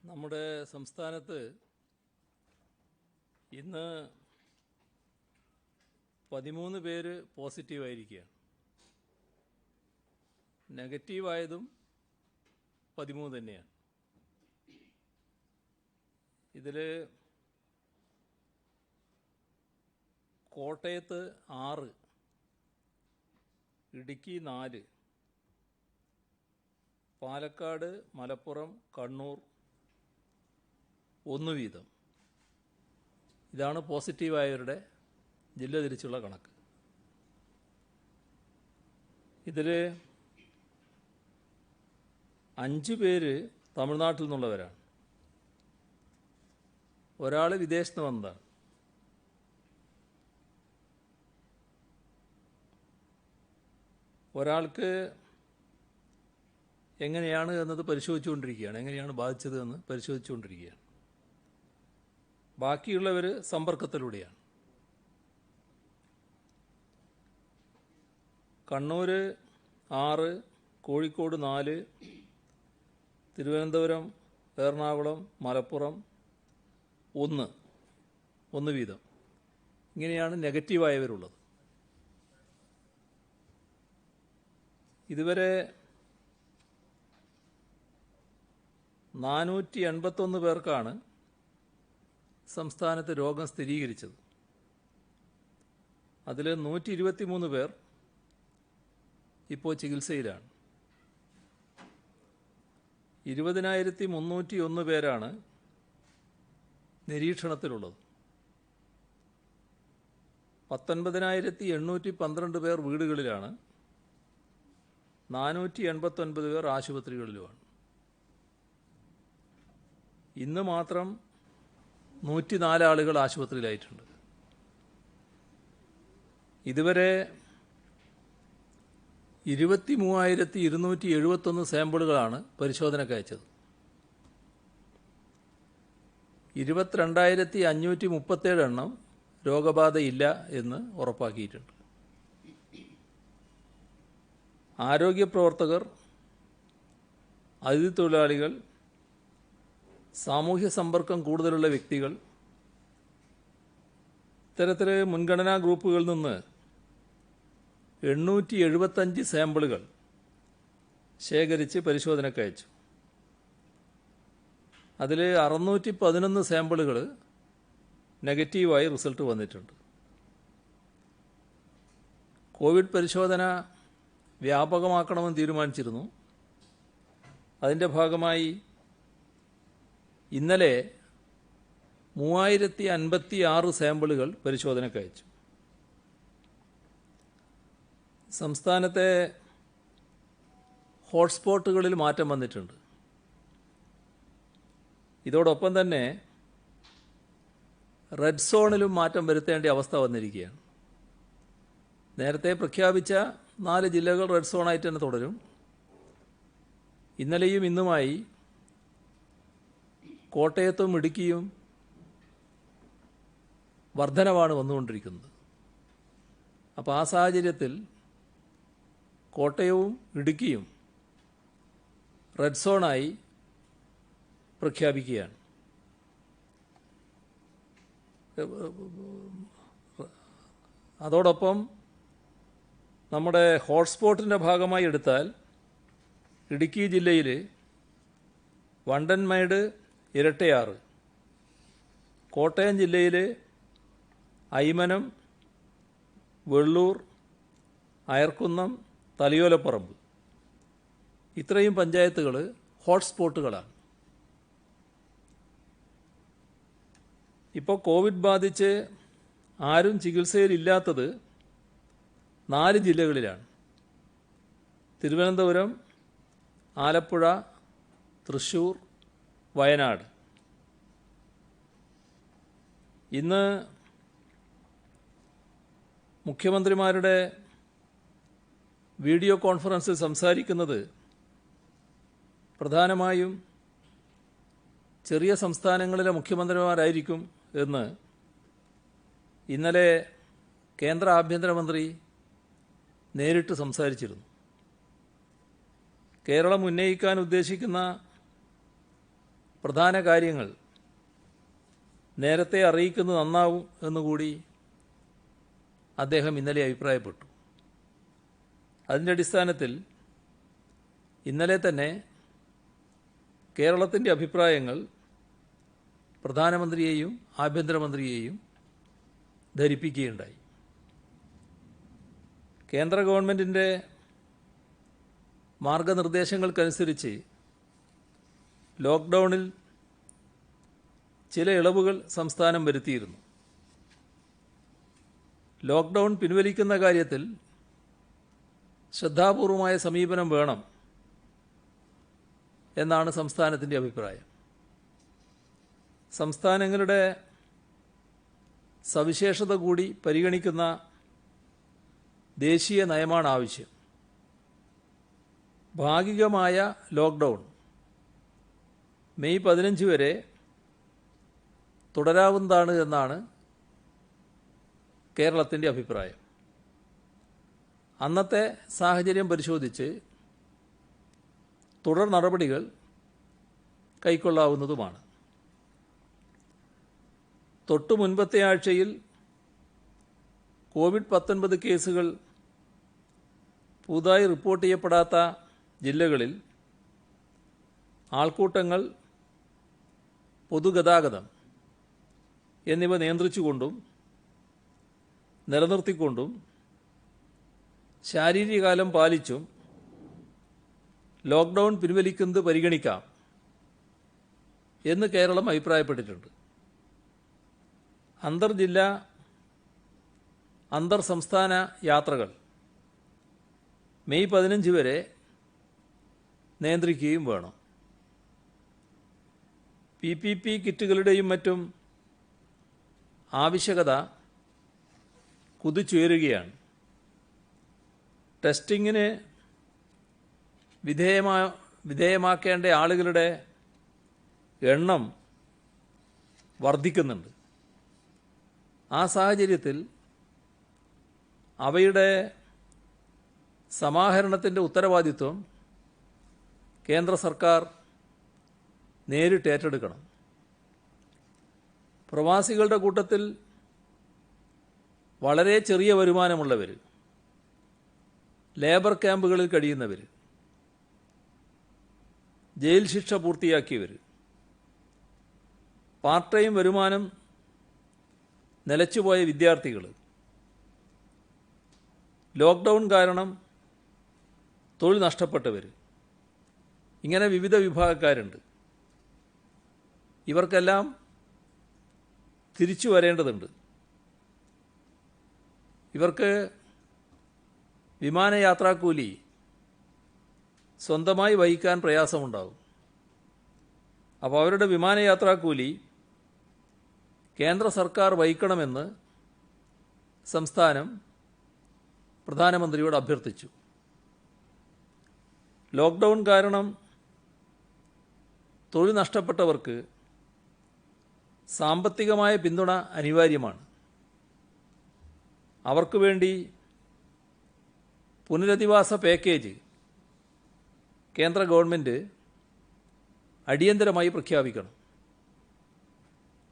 നമ്മുടെ സംസ്ഥാനത്ത് ഇന്ന് 13 പേര് പോസിറ്റീവായിരിക്കുകയാണ്. നെഗറ്റീവായതും 13 തന്നെയാണ്. ഇതിൽ കോട്ടയത്ത് 6, ഇടുക്കി 4, പാലക്കാട്, മലപ്പുറം, കണ്ണൂർ 1 വീതം. ഇതാണ് പോസിറ്റീവായവരുടെ ജില്ല തിരിച്ചുള്ള കണക്ക്. ഇതിൽ 5 പേര് തമിഴ്നാട്ടിൽ നിന്നുള്ളവരാണ്. ഒരാൾ വിദേശത്ത് വന്നതാണ്. ഒരാൾക്ക് എങ്ങനെയാണ് എന്നത് പരിശോധിച്ചുകൊണ്ടിരിക്കുകയാണ്. എങ്ങനെയാണ് ബാധിച്ചത് എന്ന് പരിശോധിച്ചുകൊണ്ടിരിക്കുകയാണ്. ബാക്കിയുള്ളവർ സമ്പർക്കത്തിലൂടെയാണ്. കണ്ണൂർ 6, കോഴിക്കോട് 4, തിരുവനന്തപുരം, എറണാകുളം, മലപ്പുറം 1 വീതം. ഇങ്ങനെയാണ് നെഗറ്റീവായവരുള്ളത്. ഇതുവരെ 481 പേർക്കാണ് സംസ്ഥാനത്ത് രോഗം സ്ഥിരീകരിച്ചത്. അതിൽ 123 പേർ ഇപ്പോൾ ചികിത്സയിലാണ്. 20,301 പേരാണ് നിരീക്ഷണത്തിലുള്ളത്. 19,812 പേർ വീടുകളിലാണ്. 489 പേർ ആശുപത്രികളിലുമാണ്. ഇന്ന് മാത്രം 104 ആളുകൾ ആശുപത്രിയിലായിട്ടുണ്ട്. ഇതുവരെ 23,271 സാമ്പിളുകളാണ് പരിശോധനയ്ക്ക് അയച്ചത്. 22,537 എണ്ണം രോഗബാധയില്ല എന്ന് ഉറപ്പാക്കിയിട്ടുണ്ട്. ആരോഗ്യ പ്രവർത്തകർ, അതിഥി തൊഴിലാളികൾ, സാമൂഹ്യ സമ്പർക്കം കൂടുതലുള്ള വ്യക്തികൾ, ഇത്തരത്തിൽ മുൻഗണനാ ഗ്രൂപ്പുകളിൽ നിന്ന് 875 സാമ്പിളുകൾ ശേഖരിച്ച് പരിശോധനയ്ക്ക് അയച്ചു. അതിൽ 611 സാമ്പിളുകൾ നെഗറ്റീവായി റിസൾട്ട് വന്നിട്ടുണ്ട്. കോവിഡ് പരിശോധന വ്യാപകമാക്കണമെന്ന് തീരുമാനിച്ചിരുന്നു. അതിൻ്റെ ഭാഗമായി ഇന്നലെ 3056 സാമ്പിളുകൾ പരിശോധനയ്ക്ക് അയച്ചു. സംസ്ഥാനത്തെ ഹോട്ട്സ്പോട്ടുകളിൽ മാറ്റം വന്നിട്ടുണ്ട്. ഇതോടൊപ്പം തന്നെ റെഡ് സോണിലും മാറ്റം വരുത്തേണ്ട അവസ്ഥ വന്നിരിക്കുകയാണ്. നേരത്തെ പ്രഖ്യാപിച്ച 4 ജില്ലകൾ റെഡ് സോണായിട്ട് തന്നെ തുടരും. ഇന്നലെയും ഇന്നുമായി കോട്ടയത്തും ഇടുക്കിയും വർധനവാണ് വന്നുകൊണ്ടിരിക്കുന്നത്. അപ്പോൾ ആ സാഹചര്യത്തിൽ കോട്ടയവും ഇടുക്കിയും റെഡ് സോണായി പ്രഖ്യാപിക്കുകയാണ്. അതോടൊപ്പം നമ്മുടെ ഹോട്ട്സ്പോട്ടിൻ്റെ ഭാഗമായി എടുത്താൽ ഇടുക്കി ജില്ലയിൽ വണ്ടൻമേട്, ഇരട്ടയാറ്, കോട്ടയം ജില്ലയിൽ അയ്മനം, വെള്ളൂർ, അയർക്കുന്നം, തലയോലപ്പറമ്പ് ഇത്രയും പഞ്ചായത്തുകൾ ഹോട്ട്സ്പോട്ടുകളാണ്. ഇപ്പോൾ കോവിഡ് ബാധിച്ച് ആരും ചികിത്സയിലില്ലാത്തത് 4 ജില്ലകളിലാണ്. തിരുവനന്തപുരം, ആലപ്പുഴ, തൃശ്ശൂർ, വയനാട്. ഇന്ന് മുഖ്യമന്ത്രിമാരുടെ വീഡിയോ കോൺഫറൻസിൽ സംസാരിക്കുന്നത് പ്രധാനമായും ചെറിയ സംസ്ഥാനങ്ങളിലെ മുഖ്യമന്ത്രിമാരായിരിക്കും എന്ന് ഇന്നലെ കേന്ദ്ര ആഭ്യന്തരമന്ത്രി നേരിട്ട് സംസാരിച്ചിരുന്നു. കേരളം ഉന്നയിക്കാൻ ഉദ്ദേശിക്കുന്ന പ്രധാന കാര്യങ്ങൾ നേരത്തെ അറിയിക്കുന്നത് നന്നാവും എന്നുകൂടി അദ്ദേഹം ഇന്നലെ അഭിപ്രായപ്പെട്ടു. അതിൻ്റെ അടിസ്ഥാനത്തിൽ ഇന്നലെ തന്നെ കേരളത്തിൻ്റെ അഭിപ്രായങ്ങൾ പ്രധാനമന്ത്രിയെയും ആഭ്യന്തരമന്ത്രിയെയും ധരിപ്പിക്കുകയുണ്ടായി. കേന്ദ്ര ഗവൺമെൻറ്റിൻ്റെ മാർഗനിർദ്ദേശങ്ങൾക്കനുസരിച്ച് ലോക്ക്ഡൗണിൽ ചില ഇളവുകൾ സംസ്ഥാനം വരുത്തിയിരുന്നു. ലോക്ക്ഡൗൺ പിൻവലിക്കുന്ന കാര്യത്തിൽ ശ്രദ്ധാപൂർവമായ സമീപനം വേണം എന്നാണ് സംസ്ഥാനത്തിൻ്റെ അഭിപ്രായം. സംസ്ഥാനങ്ങളുടെ സവിശേഷത കൂടി പരിഗണിക്കുന്ന ദേശീയ നയമാണ് ആവശ്യം. ഭാഗികമായ ലോക്ക്ഡൗൺ മെയ് 15 വരെ തുടരാവുന്നതാണ് എന്നാണ് കേരളത്തിൻ്റെ അഭിപ്രായം. അന്നത്തെ സാഹചര്യം പരിശോധിച്ച് തുടർ നടപടികൾ കൈക്കൊള്ളാവുന്നതുമാണ്. തൊട്ടു മുൻപത്തെ ആഴ്ചയിൽ കോവിഡ്-19 കേസുകൾ പുതുതായി റിപ്പോർട്ട് ചെയ്യപ്പെടാത്ത ജില്ലകളിൽ ആൾക്കൂട്ടങ്ങൾ, പൊതുഗതാഗതം എന്നിവ നിയന്ത്രിച്ചുകൊണ്ടും നിലനിർത്തിക്കൊണ്ടും ശാരീരിക അകലം പാലിച്ചും ലോക്ക്ഡൗൺ പിൻവലിക്കുന്നത് പരിഗണിക്കാം എന്ന് കേരളം അഭിപ്രായപ്പെട്ടിട്ടുണ്ട്. അന്തർജില്ലാ അന്തർ സംസ്ഥാന യാത്രകൾ മെയ് 15 വരെ നിയന്ത്രിക്കുകയും വേണം. PPP കിറ്റുകളുടെയും മറ്റും ആവശ്യകത കുതിച്ചുയരുകയാണ്. ടെസ്റ്റിങ്ങിന് വിധേയമാക്കേണ്ട ആളുകളുടെ എണ്ണം വർദ്ധിക്കുന്നുണ്ട്. ആ സാഹചര്യത്തിൽ അവയുടെ സമാഹരണത്തിൻ്റെ ഉത്തരവാദിത്വം കേന്ദ്ര സർക്കാർ നേരിട്ട് ഏറ്റെടുക്കണം. പ്രവാസികളുടെ കൂട്ടത്തിൽ വളരെ ചെറിയ വരുമാനമുള്ളവർ, ലേബർ ക്യാമ്പുകളിൽ കഴിയുന്നവർ, ജയിൽ ശിക്ഷ പൂർത്തിയാക്കിയവർ, പാർട്ട് ടൈം വരുമാനം നിലച്ചുപോയ വിദ്യാർത്ഥികൾ, ലോക്ക്ഡൗൺ കാരണം തൊഴിൽ നഷ്ടപ്പെട്ടവർ, ഇങ്ങനെ വിവിധ വിഭാഗക്കാരുണ്ട്. ഇവർക്കെല്ലാം തിരിച്ചു വരേണ്ടതുണ്ട്. ഇവർക്ക് വിമാനയാത്രാക്കൂലി സ്വന്തമായി വഹിക്കാൻ പ്രയാസമുണ്ടാകും. അപ്പോൾ അവരുടെ വിമാനയാത്രാക്കൂലി കേന്ദ്ര സർക്കാർ വഹിക്കണമെന്ന് സംസ്ഥാനം പ്രധാനമന്ത്രിയോട് അഭ്യർത്ഥിച്ചു. ലോക്ക്ഡൗൺ കാരണം തൊഴിൽ നഷ്ടപ്പെട്ടവർക്ക് സാമ്പത്തികമായ പിന്തുണ അനിവാര്യമാണ്. അവർക്ക് വേണ്ടി പുനരധിവാസ പാക്കേജ് കേന്ദ്ര ഗവൺമെൻറ് അടിയന്തരമായി പ്രഖ്യാപിക്കണം.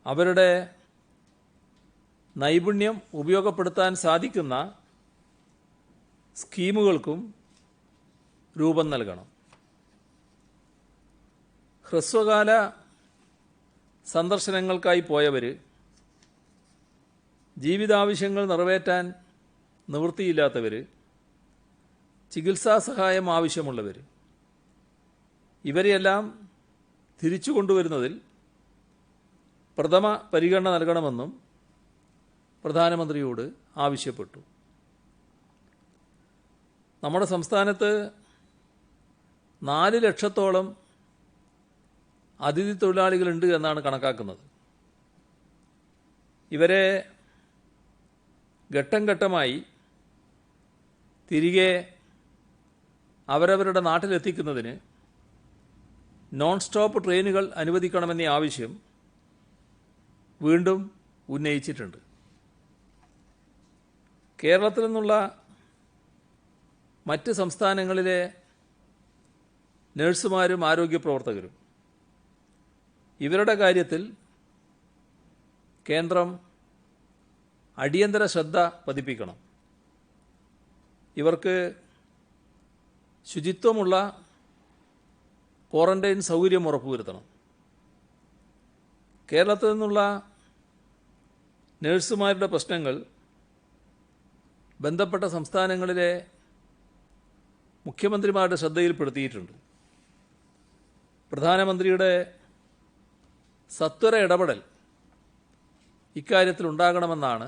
അവരുടെ നൈപുണ്യം ഉപയോഗപ്പെടുത്താൻ സാധിക്കുന്ന സ്കീമുകൾക്കും രൂപം നൽകണം. ഹ്രസ്വകാല സന്ദർശനങ്ങൾക്കായി പോയവർ, ജീവിതാവശ്യങ്ങൾ നിറവേറ്റാൻ നിവൃത്തിയില്ലാത്തവർ, ചികിത്സാ സഹായം ആവശ്യമുള്ളവർ, ഇവരെയെല്ലാം തിരിച്ചു കൊണ്ടുവരുന്നതിൽ പ്രഥമ പരിഗണന നൽകണമെന്നും പ്രധാനമന്ത്രിയോട് ആവശ്യപ്പെട്ടു. നമ്മുടെ സംസ്ഥാനത്ത് 4 ലക്ഷത്തോളം അതിഥി തൊഴിലാളികളുണ്ട് എന്നാണ് കണക്കാക്കുന്നത്. ഇവരെ ഘട്ടം ഘട്ടമായി തിരികെ അവരവരുടെ നാട്ടിലെത്തിക്കുന്നതിന് നോൺ സ്റ്റോപ്പ് ട്രെയിനുകൾ അനുവദിക്കണമെന്ന ആവശ്യം വീണ്ടും ഉന്നയിച്ചിട്ടുണ്ട്. കേരളത്തിൽ നിന്നുള്ള മറ്റ് സംസ്ഥാനങ്ങളിലെ നഴ്സുമാരും ആരോഗ്യ പ്രവർത്തകരും ഇവരുടെ കാര്യത്തിൽ കേന്ദ്രം അടിയന്തര ശ്രദ്ധ പതിപ്പിക്കണം. ഇവർക്ക് ശുചിത്വമുള്ള ക്വാറന്റൈൻ സൗകര്യം ഉറപ്പുവരുത്തണം. കേരളത്തിൽ നിന്നുള്ള നഴ്സുമാരുടെ പ്രശ്നങ്ങൾ ബന്ധപ്പെട്ട സംസ്ഥാനങ്ങളിലെ മുഖ്യമന്ത്രിമാരുടെ ശ്രദ്ധയിൽപ്പെടുത്തിയിട്ടുണ്ട്. പ്രധാനമന്ത്രിയുടെ സത്വര ഇടപെടൽ ഇക്കാര്യത്തിൽ ഉണ്ടാകണമെന്നാണ്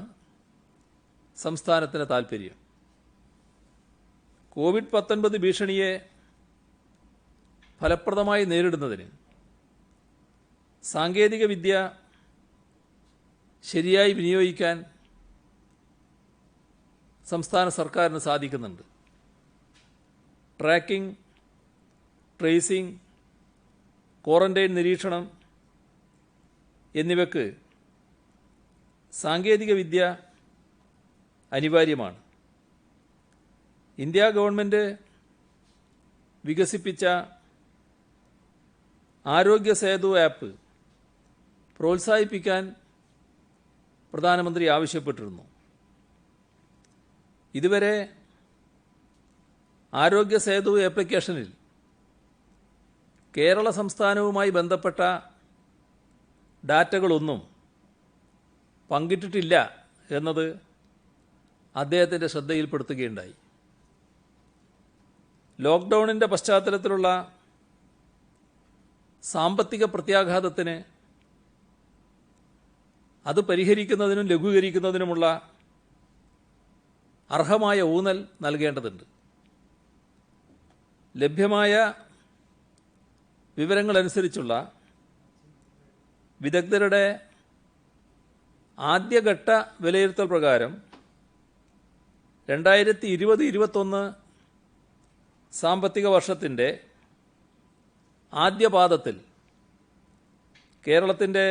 സംസ്ഥാനത്തിന് താൽപ്പര്യം. കോവിഡ്-19 ഭീഷണിയെ ഫലപ്രദമായി നേരിടുന്നതിന് സാങ്കേതിക വിദ്യ ശരിയായി വിനിയോഗിക്കാൻ സംസ്ഥാന സർക്കാരിന് സാധിക്കുന്നുണ്ട്. ട്രാക്കിംഗ്, ട്രേസിംഗ്, ക്വാറന്റൈൻ നിരീക്ഷണം എന്നിവയ്ക്ക് സാങ്കേതിക വിദ്യ അനിവാര്യമാണ്. ഇന്ത്യ ഗവൺമെൻറ് വികസിപ്പിച്ച ആരോഗ്യ സേതു ആപ്പ് പ്രോത്സാഹിപ്പിക്കാൻ പ്രധാനമന്ത്രി ആവശ്യപ്പെട്ടിരുന്നു. ഇതുവരെ ആരോഗ്യ സേതു ആപ്ലിക്കേഷനിൽ കേരള സംസ്ഥാനവുമായി ബന്ധപ്പെട്ട ഡാറ്റകളൊന്നും പങ്കിട്ടിട്ടില്ല എന്നത് അദ്ദേഹത്തിൻ്റെ ശ്രദ്ധയിൽപ്പെടുത്തുകയുണ്ടായി. ലോക്ക്ഡൗണിൻ്റെ പശ്ചാത്തലത്തിലുള്ള സാമ്പത്തിക പ്രത്യാഘാതത്തിന് അത് പരിഹരിക്കുന്നതിനും ലഘൂകരിക്കുന്നതിനുമുള്ള അർഹമായ ഊന്നൽ നൽകേണ്ടതുണ്ട്. ലഭ്യമായ വിവരങ്ങളനുസരിച്ചുള്ള വിദഗ്ധരുടെ ആദ്യഘട്ട വിലയിരുത്തൽ പ്രകാരം 2020-21 സാമ്പത്തിക വർഷത്തിൻ്റെ ആദ്യപാദത്തിൽ കേരളത്തിൻ്റെ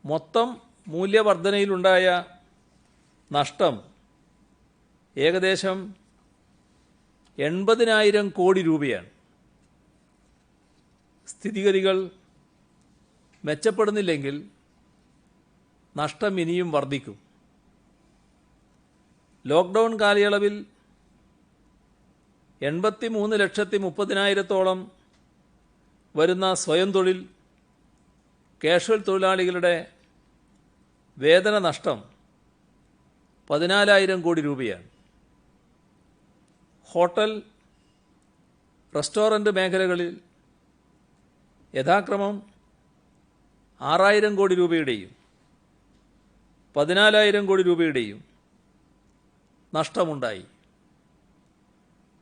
മൊത്തം മൂല്യവർധനയിലുണ്ടായ നഷ്ടം ഏകദേശം 80,000 കോടി രൂപയാണ്. സ്ഥിതിഗതികൾ മെച്ചപ്പെടുന്നില്ലെങ്കിൽ നഷ്ടം ഇനിയും വർദ്ധിക്കും. ലോക്ക്ഡൗൺ കാലയളവിൽ 83,30,000-ഓളം വരുന്ന സ്വയം തൊഴിൽ, കാഷ്വൽ തൊഴിലാളികളുടെ വേതന നഷ്ടം 14,000 കോടി രൂപയാണ്. ഹോട്ടൽ, റെസ്റ്റോറൻറ്റ് മേഖലകളിൽ യഥാക്രമം 6,000 കോടി രൂപയുടെയും 14,000 കോടി രൂപയുടെയും നഷ്ടമുണ്ടായി.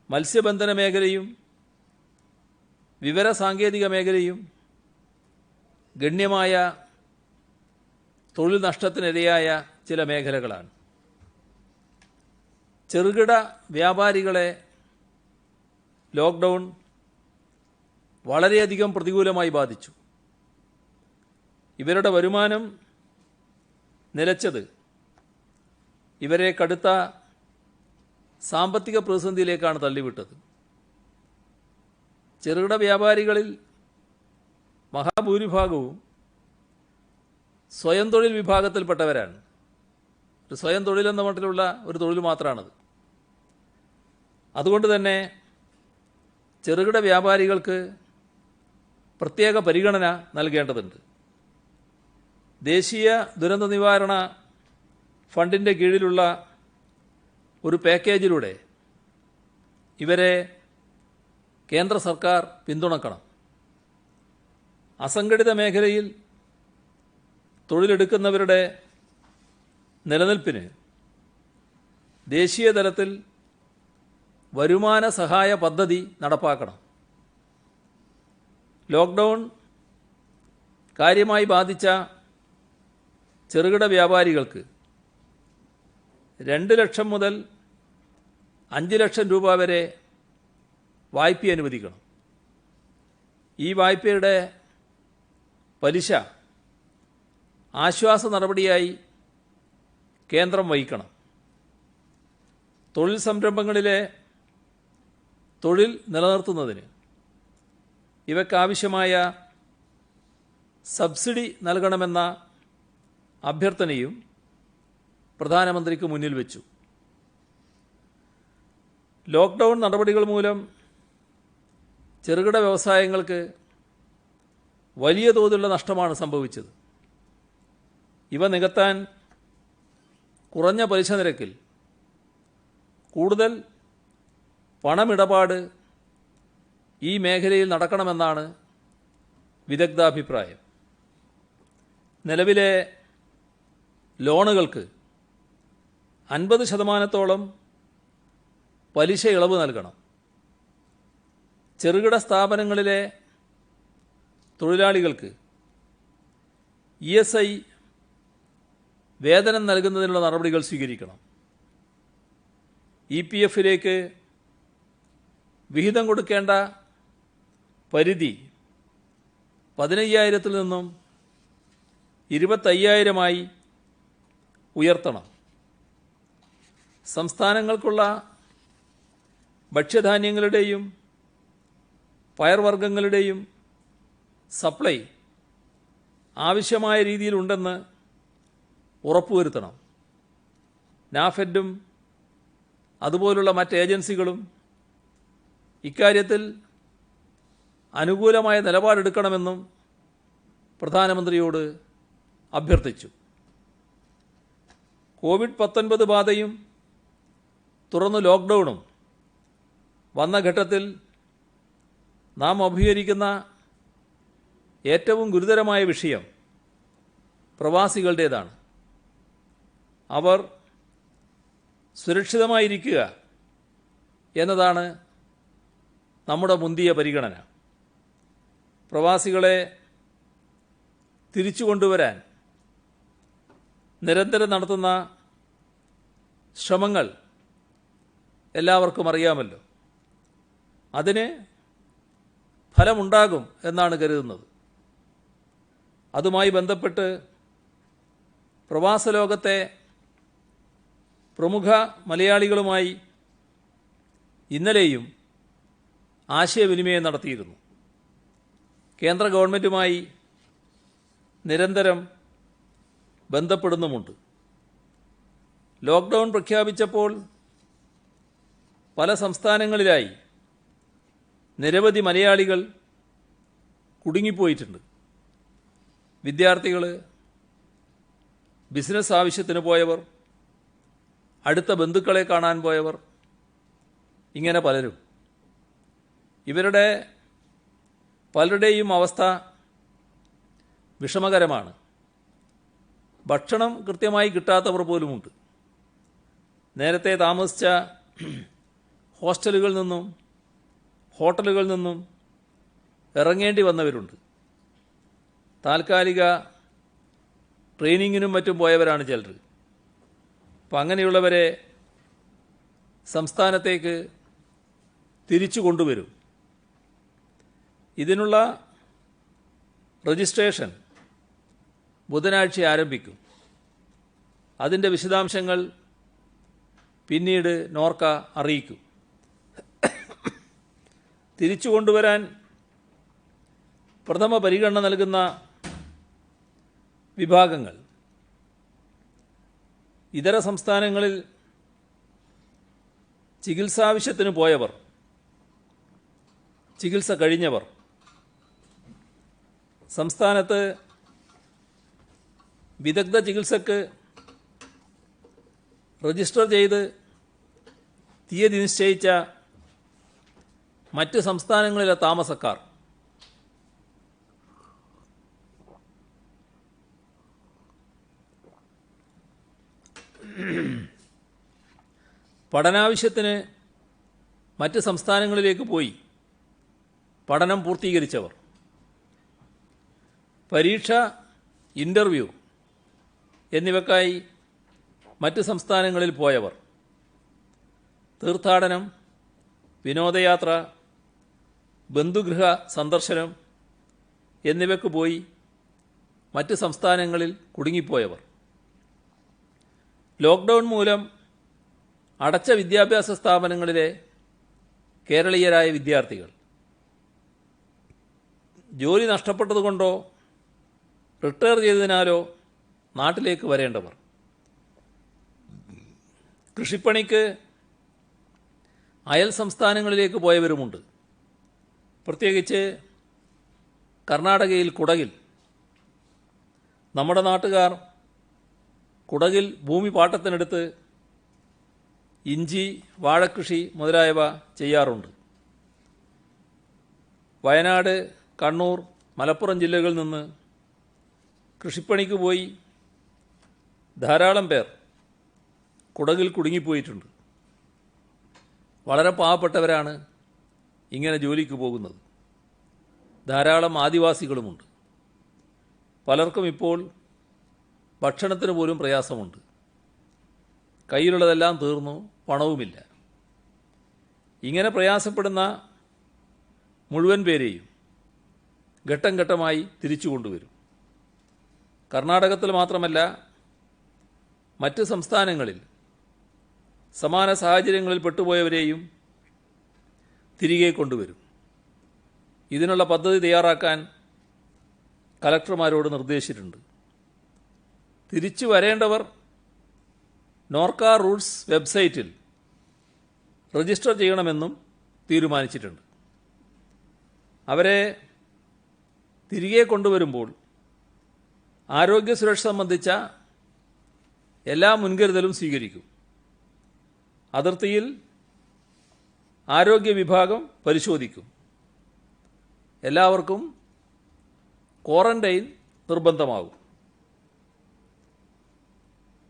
മത്സ്യബന്ധന മേഖലയും വിവരസാങ്കേതിക മേഖലയും ഗണ്യമായ തൊഴിൽ നഷ്ടത്തിനിരയായ ചില മേഖലകളാണ്. ചെറുകിട വ്യാപാരികളെ ലോക്ക്ഡൗൺ വളരെയധികം പ്രതികൂലമായി ബാധിച്ചു. ഇവരുടെ വരുമാനം നിലച്ചത് ഇവരെ കടുത്ത സാമ്പത്തിക പ്രതിസന്ധിയിലേക്കാണ് തള്ളിവിട്ടത്. ചെറുകിട വ്യാപാരികളിൽ മഹാഭൂരിഭാഗവും സ്വയം തൊഴിൽ വിഭാഗത്തിൽപ്പെട്ടവരാണ്. ഒരു സ്വയം തൊഴിലെന്ന മട്ടിലുള്ള ഒരു തൊഴിൽ മാത്രമാണത്. അതുകൊണ്ട് തന്നെ ചെറുകിട വ്യാപാരികൾക്ക് പ്രത്യേക പരിഗണന നൽകേണ്ടതുണ്ട്. ദേശീയ ദുരന്ത നിവാരണ ഫണ്ടിൻ്റെ കീഴിലുള്ള ഒരു പാക്കേജിലൂടെ ഇവരെ കേന്ദ്ര സർക്കാർ പിന്തുണക്കണം. അസംഘടിത മേഖലയിൽ തൊഴിലെടുക്കുന്നവരുടെ നിലനിൽപ്പിന് ദേശീയ തലത്തിൽ വരുമാന സഹായ പദ്ധതി നടപ്പാക്കണം. ലോക്ക്ഡൗൺ കാര്യമായി ബാധിച്ച ചെറുകിട വ്യാപാരികൾക്ക് 2 ലക്ഷം മുതൽ 5 ലക്ഷം രൂപ വരെ വായ്പ അനുവദിക്കണം. ഈ വായ്പയുടെ പലിശ ആശ്വാസ നടപടിയായി കേന്ദ്രം വഹിക്കണം. തൊഴിൽ സംരംഭങ്ങളിലെ തൊഴിൽ നിലനിർത്തുന്നതിന് ഇവയ്ക്കാവശ്യമായ സബ്സിഡി നൽകണമെന്ന അഭ്യർത്ഥനയും പ്രധാനമന്ത്രിക്ക് മുന്നിൽ വെച്ചു. ലോക്ക്ഡൗൺ നടപടികൾ മൂലം ചെറുകിട വ്യവസായങ്ങൾക്ക് വലിയ തോതിലുള്ള നഷ്ടമാണ് സംഭവിച്ചത്. ഇവ നികത്താൻ കുറഞ്ഞ പലിശ നിരക്കിൽ കൂടുതൽ പണമിടപാട് ഈ മേഖലയിൽ നടക്കണമെന്നാണ് വിദഗ്ധാഭിപ്രായം. നിലവിലെ ലോണുകൾക്ക് 50% പലിശ ഇളവ് നൽകണം. ചെറുകിട സ്ഥാപനങ്ങളിലെ തൊഴിലാളികൾക്ക് ESI വേതനം നൽകുന്നതിനുള്ള നടപടികൾ സ്വീകരിക്കണം. EPF-ലേക്ക് വിഹിതം കൊടുക്കേണ്ട പരിധി 15,000-ൽ നിന്നും 25,000-ആയി ഉയർത്തണം. സംസ്ഥാനങ്ങൾക്കുള്ള ഭക്ഷ്യധാന്യങ്ങളുടെയും പയർവർഗ്ഗങ്ങളുടെയും സപ്ലൈ ആവശ്യമായ രീതിയിലുണ്ടെന്ന് ഉറപ്പുവരുത്തണം. നാഫെഡും അതുപോലുള്ള മറ്റ് ഏജൻസികളും ഇക്കാര്യത്തിൽ അനുകൂലമായ നിലപാടെടുക്കണമെന്നും പ്രധാനമന്ത്രിയോട് അഭ്യർത്ഥിച്ചു. കോവിഡ്-19 ബാധയും തുടർന്ന് ലോക്ക്ഡൗണും വന്ന ഘട്ടത്തിൽ നാം അഭിമുഖീകരിക്കുന്ന ഏറ്റവും ഗുരുതരമായ വിഷയം പ്രവാസികളുടേതാണ്. അവർ സുരക്ഷിതമായിരിക്കുക എന്നതാണ് നമ്മുടെ മുന്തിയ പരിഗണന. പ്രവാസികളെ തിരിച്ചു കൊണ്ടുവരാൻ നിരന്തരം നടത്തുന്ന ശ്രമങ്ങൾ എല്ലാവർക്കും അറിയാമല്ലോ. അതിന് ഫലമുണ്ടാകും എന്നാണ് കരുതുന്നത്. അതുമായി ബന്ധപ്പെട്ട് പ്രവാസ ലോകത്തെ പ്രമുഖ മലയാളികളുമായി ഇന്നലെയും ആശയവിനിമയം നടത്തിയിരുന്നു. കേന്ദ്ര ഗവൺമെൻറ്റുമായി നിരന്തരം ബന്ധപ്പെടുന്നുമുണ്ട്. ലോക്ക്ഡൗൺ പ്രഖ്യാപിച്ചപ്പോൾ പല സംസ്ഥാനങ്ങളിലായി നിരവധി മലയാളികൾ കുടുങ്ങിപ്പോയിട്ടുണ്ട്. വിദ്യാർത്ഥികൾ, ബിസിനസ് ആവശ്യത്തിന് പോയവർ, അടുത്ത ബന്ധുക്കളെ കാണാൻ പോയവർ, ഇങ്ങനെ പലരും. ഇവരുടെ പലരുടെയും അവസ്ഥ വിഷമകരമാണ്. ഭക്ഷണം കൃത്യമായി കിട്ടാത്തവർ പോലുമുണ്ട്. നേരത്തെ താമസിച്ച ഹോസ്റ്റലുകളിൽ നിന്നും ഹോട്ടലുകളിൽ നിന്നും ഇറങ്ങേണ്ടി വന്നവരുണ്ട്. താൽക്കാലിക ട്രെയിനിങ്ങിനും മറ്റും പോയവരാണ് ചിലർ. അപ്പം അങ്ങനെയുള്ളവരെ സംസ്ഥാനത്തേക്ക് തിരിച്ചു കൊണ്ടുവരും. ഇതിനുള്ള രജിസ്ട്രേഷൻ ബുധനാഴ്ച ആരംഭിക്കും. അതിൻ്റെ വിശദാംശങ്ങൾ പിന്നീട് നോർക്ക അറിയിക്കും. തിരിച്ചു കൊണ്ടുവരാൻ പ്രഥമ പരിഗണന നൽകുന്ന വിഭാഗങ്ങൾ ഇതര സംസ്ഥാനങ്ങളിൽ ചികിത്സാവശ്യത്തിന് പോയവർ, ചികിത്സ കഴിഞ്ഞവർ, സംസ്ഥാനത്ത് വിദഗ്ധ ചികിത്സക്ക് രജിസ്റ്റർ ചെയ്ത് തീയതി നിശ്ചയിച്ച മറ്റ് സംസ്ഥാനങ്ങളിലെ താമസക്കാർ, പഠനാവശ്യത്തിന് മറ്റ് സംസ്ഥാനങ്ങളിലേക്ക് പോയി പഠനം പൂർത്തീകരിച്ചവർ, പരീക്ഷ, ഇൻ്റർവ്യൂ എന്നിവയ്ക്കായി മറ്റ് സംസ്ഥാനങ്ങളിൽ പോയവർ, തീർത്ഥാടനം, വിനോദയാത്ര, ബന്ധുഗൃഹ സന്ദർശനം എന്നിവയ്ക്ക് പോയി മറ്റ് സംസ്ഥാനങ്ങളിൽ കുടുങ്ങിപ്പോയവർ, ലോക്ക്ഡൗൺ മൂലം അടച്ച വിദ്യാഭ്യാസ സ്ഥാപനങ്ങളിലെ കേരളീയരായ വിദ്യാർത്ഥികൾ, ജോലി നഷ്ടപ്പെട്ടതുകൊണ്ടോ റിട്ടയർ ചെയ്തതിനാലോ നാട്ടിലേക്ക് വരേണ്ടവർ, കൃഷിപ്പണിക്ക് അയൽ സംസ്ഥാനങ്ങളിലേക്ക് പോയവരുമുണ്ട്. പ്രത്യേകിച്ച് കർണാടകയിൽ കുടകിൽ നമ്മുടെ നാട്ടുകാർ കുടകിൽ ഭൂമി പാട്ടത്തിനെടുത്ത് ഇഞ്ചി, വാഴക്കൃഷി മുതലായവ ചെയ്യാറുണ്ട്. വയനാട്, കണ്ണൂർ, മലപ്പുറം ജില്ലകളിൽ നിന്ന് കൃഷിപ്പണിക്ക് പോയി ധാരാളം പേർ കുടകിൽ കുടുങ്ങിപ്പോയിട്ടുണ്ട്. വളരെ പാവപ്പെട്ടവരാണ് ഇങ്ങനെ ജോലിക്ക് പോകുന്നത്. ധാരാളം ആദിവാസികളുമുണ്ട്. പലർക്കും ഇപ്പോൾ ഭക്ഷണത്തിന് പോലും പ്രയാസമുണ്ട്. കയ്യിലുള്ളതെല്ലാം തീർന്നു, പണവുമില്ല. ഇങ്ങനെ പ്രയാസപ്പെടുന്ന മുഴുവൻ പേരെയും ഘട്ടം ഘട്ടമായി തിരിച്ചു കൊണ്ടുവരും. കർണാടകത്തിൽ മാത്രമല്ല, മറ്റ് സംസ്ഥാനങ്ങളിൽ സമാന സാഹചര്യങ്ങളിൽ പെട്ടുപോയവരെയും തിരികെ കൊണ്ടുവരും. ഇതിനുള്ള പദ്ധതി തയ്യാറാക്കാൻ കലക്ടർമാരോട് നിർദ്ദേശിച്ചിട്ടുണ്ട്. തിരിച്ചു വരേണ്ടവർ നോർക്ക റൂട്ട്സ് വെബ്സൈറ്റിൽ രജിസ്റ്റർ ചെയ്യണമെന്നും തീരുമാനിച്ചിട്ടുണ്ട്. അവരെ തിരികെ കൊണ്ടുവരുമ്പോൾ ആരോഗ്യ സുരക്ഷ സംബന്ധിച്ച എല്ലാ മുൻകരുതലും സ്വീകരിക്കും. അതിർത്തിയിൽ ആരോഗ്യ വിഭാഗം പരിശോധിക്കും. എല്ലാവർക്കും ക്വാറന്റൈൻ നിർബന്ധമാകും.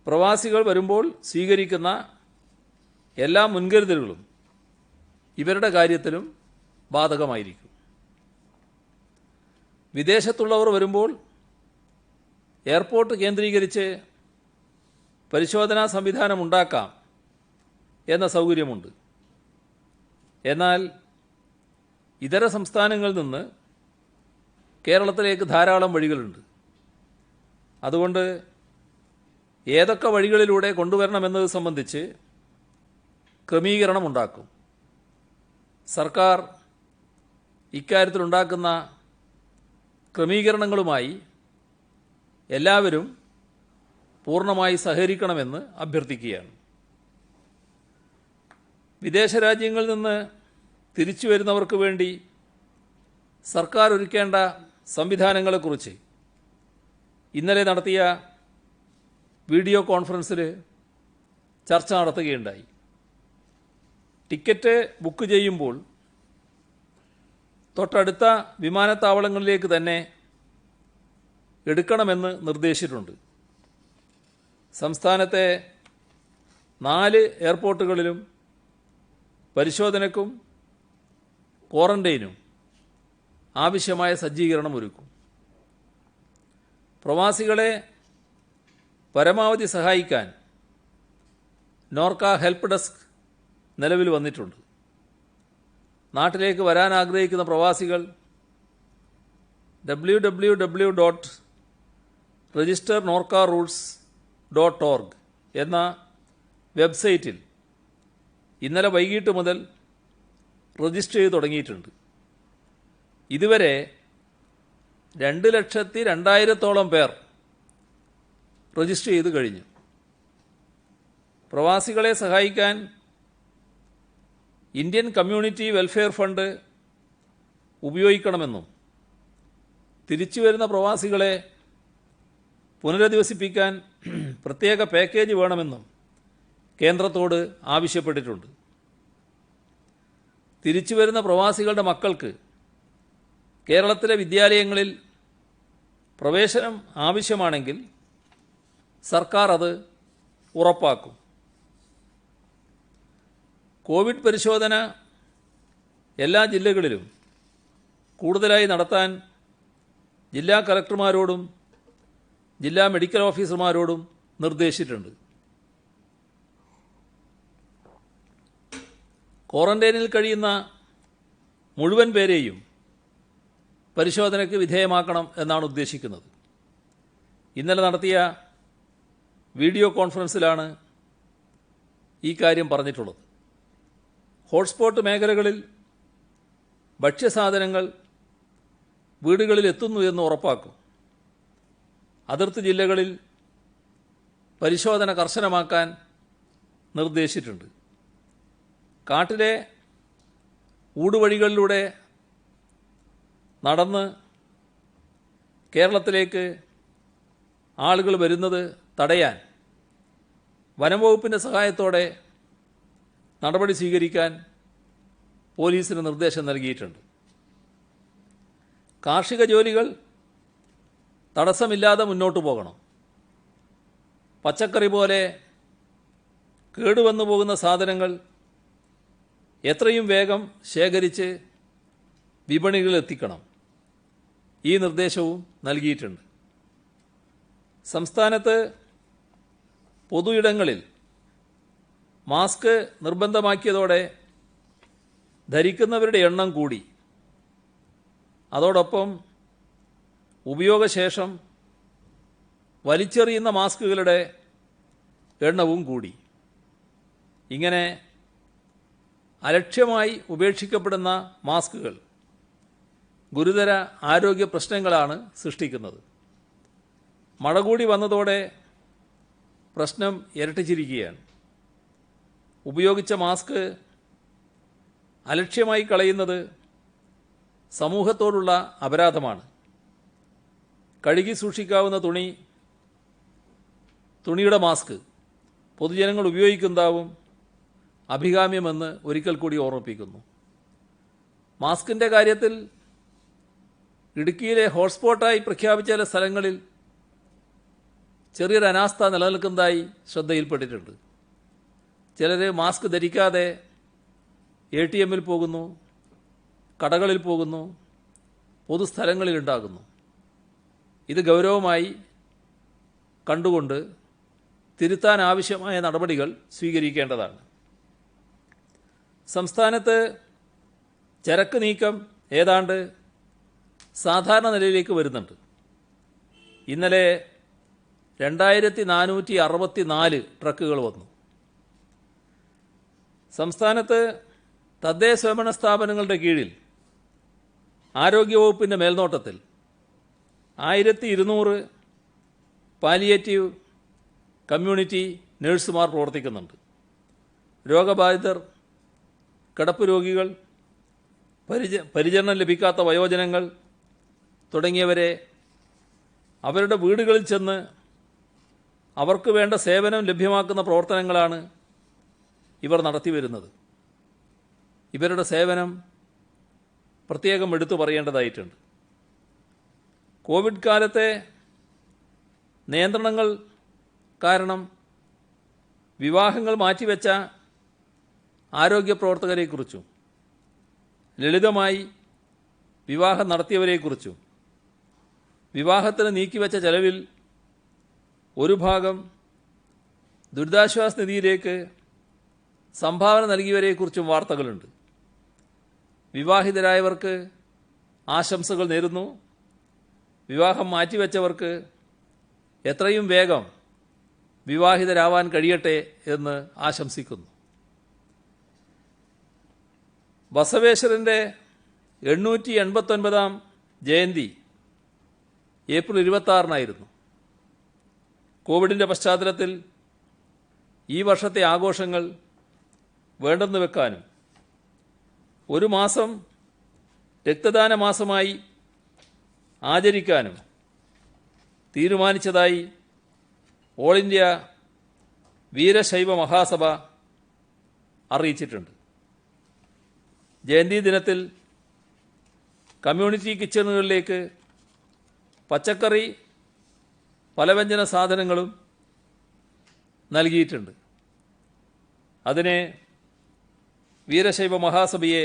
പ്രവാസികൾ വരുമ്പോൾ സ്വീകരിക്കുന്ന എല്ലാ മുൻകരുതലുകളും ഇവരുടെ കാര്യത്തിലും ബാധകമായിരിക്കും. വിദേശത്തുള്ളവർ വരുമ്പോൾ എയർപോർട്ട് കേന്ദ്രീകരിച്ച് പരിശോധനാ സംവിധാനം ഉണ്ടാക്കാം എന്ന സൗകര്യമുണ്ട്. എന്നാൽ ഇതര സംസ്ഥാനങ്ങളിൽ നിന്ന് കേരളത്തിലേക്ക് ധാരാളം വഴികളുണ്ട്. അതുകൊണ്ട് ഏതൊക്കെ വഴികളിലൂടെ കൊണ്ടുവരണമെന്നത് സംബന്ധിച്ച് ക്രമീകരണമുണ്ടാക്കും. സർക്കാർ ഇക്കാര്യത്തിലുണ്ടാക്കുന്ന ക്രമീകരണങ്ങളുമായി എല്ലാവരും പൂർണ്ണമായി സഹകരിക്കണമെന്ന് അഭ്യർത്ഥിക്കുകയാണ്. വിദേശ രാജ്യങ്ങളിൽ നിന്ന് തിരിച്ചു വരുന്നവർക്ക് വേണ്ടി സർക്കാർ ഒരുക്കേണ്ട സംവിധാനങ്ങളെക്കുറിച്ച് ഇന്നലെ നടത്തിയ വീഡിയോ കോൺഫറൻസിൽ ചർച്ച നടത്തുകയുണ്ടായി. ടിക്കറ്റ് ബുക്ക് ചെയ്യുമ്പോൾ തൊട്ടടുത്ത വിമാനത്താവളങ്ങളിലേക്ക് തന്നെ എടുക്കണമെന്ന് നിർദ്ദേശിച്ചിട്ടുണ്ട്. സംസ്ഥാനത്തെ 4 എയർപോർട്ടുകളിലും പരിശോധനയ്ക്കും ക്വാറന്റൈനും ആവശ്യമായ സജ്ജീകരണം ഒരുക്കും. പ്രവാസികളെ പരമാവധി സഹായിക്കാൻ നോർക്ക ഹെൽപ്പ് ഡെസ്ക് നിലവിൽ വന്നിട്ടുണ്ട്. നാട്ടിലേക്ക് വരാൻ ആഗ്രഹിക്കുന്ന പ്രവാസികൾ www.registernorcaroots.org എന്ന വെബ്സൈറ്റിൽ ഇന്നലെ വൈകിട്ട് മുതൽ രജിസ്റ്റർ ചെയ്ത് തുടങ്ങിയിട്ടുണ്ട്. ഇതുവരെ 2,02,000 പേർ രജിസ്റ്റർ ചെയ്ത് കഴിഞ്ഞു. പ്രവാസികളെ സഹായിക്കാൻ ഇന്ത്യൻ കമ്മ്യൂണിറ്റി വെൽഫെയർ ഫണ്ട് ഉപയോഗിക്കണമെന്നും തിരിച്ചു വരുന്ന പ്രവാസികളെ പുനരധിവസിപ്പിക്കാൻ പ്രത്യേക പാക്കേജ് വേണമെന്നും കേന്ദ്രത്തോട് ആവശ്യപ്പെട്ടിട്ടുണ്ട്. തിരിച്ചു വരുന്ന പ്രവാസികളുടെ മക്കൾക്ക് കേരളത്തിലെ വിദ്യാലയങ്ങളിൽ പ്രവേശനം ആവശ്യമാണെങ്കിൽ സർക്കാർ അത് ഉറപ്പാക്കും. കോവിഡ് പരിശോധന എല്ലാ ജില്ലകളിലും കൂടുതലായി നടത്താൻ ജില്ലാ കളക്ടർമാരോടും ജില്ലാ മെഡിക്കൽ ഓഫീസർമാരോടും നിർദ്ദേശിച്ചിട്ടുണ്ട്. ക്വാറന്റൈനിൽ കഴിയുന്ന മുഴുവൻ പേരെയും പരിശോധനയ്ക്ക് വിധേയമാക്കണം എന്നാണ് ഉദ്ദേശിക്കുന്നത്. ഇന്നലെ നടത്തിയ വീഡിയോ കോൺഫറൻസിലാണ് ഈ കാര്യം പറഞ്ഞിട്ടുള്ളത്. ഹോട്ട്സ്പോട്ട് മേഖലകളിൽ ഭക്ഷ്യസാധനങ്ങൾ വീടുകളിൽ എത്തുന്നു എന്ന് ഉറപ്പാക്കും. അതിർത്തി ജില്ലകളിൽ പരിശോധന കർശനമാക്കാൻ നിർദ്ദേശിച്ചിട്ടുണ്ട്. കാട്ടിലെ ഊടുവഴികളിലൂടെ നടന്ന് കേരളത്തിലേക്ക് ആളുകൾ വരുന്നത് തടയാൻ വനംവകുപ്പിൻ്റെ സഹായത്തോടെ നടപടി സ്വീകരിക്കാൻ പോലീസിന് നിർദ്ദേശം നൽകിയിട്ടുണ്ട്. കാർഷിക ജോലികൾ തടസ്സമില്ലാതെ മുന്നോട്ട് പോകണം. പച്ചക്കറി പോലെ കേടുവന്നു പോകുന്ന സാധനങ്ങൾ എത്രയും വേഗം ശേഖരിച്ച് വിപണികളിൽ എത്തിക്കണം. ഈ നിർദ്ദേശവും നൽകിയിട്ടുണ്ട്. സംസ്ഥാനത്ത് പൊതു ഇടങ്ങളിൽ മാസ്ക് നിർബന്ധമാക്കിയതോടെ ധരിക്കുന്നവരുടെ എണ്ണം കൂടി. അതോടൊപ്പം ഉപയോഗശേഷം വലിച്ചെറിയുന്ന മാസ്കുകളുടെ എണ്ണവും കൂടി. ഇങ്ങനെ അലക്ഷ്യമായി ഉപേക്ഷിക്കപ്പെടുന്ന മാസ്കുകൾ ഗുരുതര ആരോഗ്യ പ്രശ്നങ്ങളാണ് സൃഷ്ടിക്കുന്നത്. മഴ കൂടി വന്നതോടെ പ്രശ്നം ഇരട്ടിച്ചിരിക്കുകയാണ്. ഉപയോഗിച്ച മാസ്ക് അലക്ഷ്യമായി കളയുന്നത് സമൂഹത്തോടുള്ള അപരാധമാണ്. കഴുകി സൂക്ഷിക്കാവുന്ന തുണിയുടെ മാസ്ക് പൊതുജനങ്ങൾ ഉപയോഗിക്കുന്നതാവും അഭികാമ്യമെന്ന് ഒരിക്കൽ കൂടി ഓർമ്മിപ്പിക്കുന്നു. മാസ്കിൻ്റെ കാര്യത്തിൽ ഇടുക്കിയിലെ ഹോട്ട്സ്പോട്ടായി പ്രഖ്യാപിച്ച ചില സ്ഥലങ്ങളിൽ ചെറിയൊരു അനാസ്ഥ നിലനിൽക്കുന്നതായി ശ്രദ്ധയിൽപ്പെട്ടിട്ടുണ്ട്. ചിലർ മാസ്ക് ധരിക്കാതെ ATM പോകുന്നു, കടകളിൽ പോകുന്നു, പൊതുസ്ഥലങ്ങളിലുണ്ടാകുന്നു. ഇത് ഗൗരവമായി കണ്ടുകൊണ്ട് തിരുത്താൻ ആവശ്യമായ നടപടികൾ സ്വീകരിക്കേണ്ടതാണ്. സംസ്ഥാനത്ത് ചരക്ക് നീക്കം ഏതാണ്ട് സാധാരണ നിലയിലേക്ക് വരുന്നുണ്ട്. ഇന്നലെ 2464 ട്രക്കുകൾ വന്നു. സംസ്ഥാനത്ത് തദ്ദേശ സ്വയംഭരണ സ്ഥാപനങ്ങളുടെ കീഴിൽ ആരോഗ്യവകുപ്പിൻ്റെ മേൽനോട്ടത്തിൽ 1200 പാലിയേറ്റീവ് കമ്മ്യൂണിറ്റി നഴ്സുമാർ പ്രവർത്തിക്കുന്നുണ്ട്. രോഗബാധിതർ, കിടപ്പ് രോഗികൾ, പരിചരണം ലഭിക്കാത്ത വയോജനങ്ങൾ തുടങ്ങിയവരെ അവരുടെ വീടുകളിൽ ചെന്ന് അവർക്ക് വേണ്ട സേവനം ലഭ്യമാക്കുന്ന പ്രവർത്തനങ്ങളാണ് ഇവർ നടത്തിവരുന്നത്. ഇവരുടെ സേവനം പ്രത്യേകം എടുത്തു പറയേണ്ടതായിട്ടുണ്ട്. കോവിഡ് കാലത്തെ നിയന്ത്രണങ്ങൾ കാരണം വിവാഹങ്ങൾ മാറ്റിവെച്ച ആരോഗ്യ പ്രവർത്തകരെക്കുറിച്ചും ലളിതമായി വിവാഹം നടത്തിയവരെക്കുറിച്ചും വിവാഹത്തിന് നീക്കിവെച്ച ചെലവിൽ ഒരു ഭാഗം ദുരിതാശ്വാസ നിധിയിലേക്ക് സംഭാവന നൽകിയവരെക്കുറിച്ചും വാർത്തകളുണ്ട്. വിവാഹിതരായവർക്ക് ആശംസകൾ നേരുന്നു. വിവാഹം മാറ്റിവെച്ചവർക്ക് എത്രയും വേഗം വിവാഹിതരാവാൻ കഴിയട്ടെ എന്ന് ആശംസിക്കുന്നു. ബസവേശ്വരൻ്റെ 889 ജയന്തി ഏപ്രിൽ 26 കോവിഡിൻ്റെ പശ്ചാത്തലത്തിൽ ഈ വർഷത്തെ ആഘോഷങ്ങൾ വേണ്ടെന്ന് വെക്കാനും ഒരു മാസം രക്തദാന മാസമായി ആചരിക്കാനും തീരുമാനിച്ചതായി ഓൾ ഇന്ത്യ വീരശൈവ മഹാസഭ അറിയിച്ചിട്ടുണ്ട്. ജയന്തി ദിനത്തിൽ കമ്മ്യൂണിറ്റി കിച്ചണുകളിലേക്ക് പച്ചക്കറി, പലവ്യഞ്ജന സാധനങ്ങളും നൽകിയിട്ടുണ്ട്. അതിനെ വീരശൈവ മഹാസഭയെ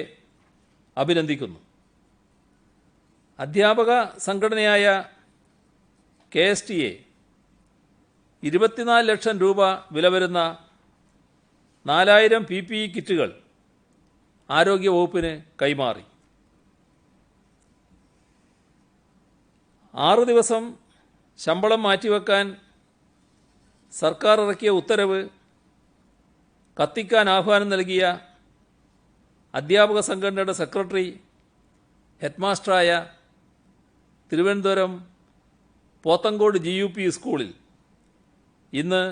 അഭിനന്ദിക്കുന്നു. അധ്യാപക സംഘടനയായ KSTA 24 ലക്ഷം രൂപ വില വരുന്ന 4000 PPE കിറ്റുകൾ ആരോഗ്യവകുപ്പിന് കൈമാറി. 6 ദിവസം ശമ്പളം മാറ്റിവെക്കാൻ സർക്കാർ ഇറക്കിയ ഉത്തരവ് കത്തിക്കാൻ ആഹ്വാനം നൽകിയ അധ്യാപക സംഘടനയുടെ സെക്രട്ടറി ഹെഡ്മാസ്റ്ററായ തിരുവനന്തപുരം പോത്തങ്കോട് GUP സ്കൂളിൽ ഇന്ന്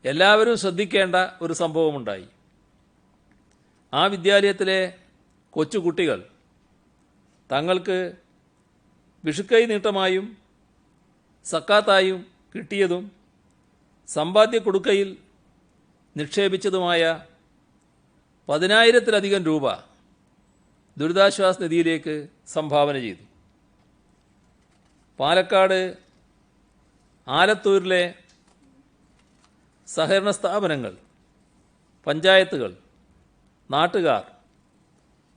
എല്ലാവരും ശ്രദ്ധിക്കേണ്ട ഒരു സംഭവമുണ്ടായി. ആ വിദ്യാലയത്തിലെ കൊച്ചുകുട്ടികൾ തങ്ങൾക്ക് വിഷുക്കൈ നീട്ടമായും സക്കാത്തായും കിട്ടിയതും സമ്പാദ്യ കൊടുക്കയിൽ നിക്ഷേപിച്ചതുമായ 10,000-ലധികം രൂപ ദുരിതാശ്വാസ നിധിയിലേക്ക് സംഭാവന ചെയ്തു. പാലക്കാട് ആലത്തൂരിലെ സഹകരണ സ്ഥാപനങ്ങൾ, പഞ്ചായത്തുകൾ, നാട്ടുകാർ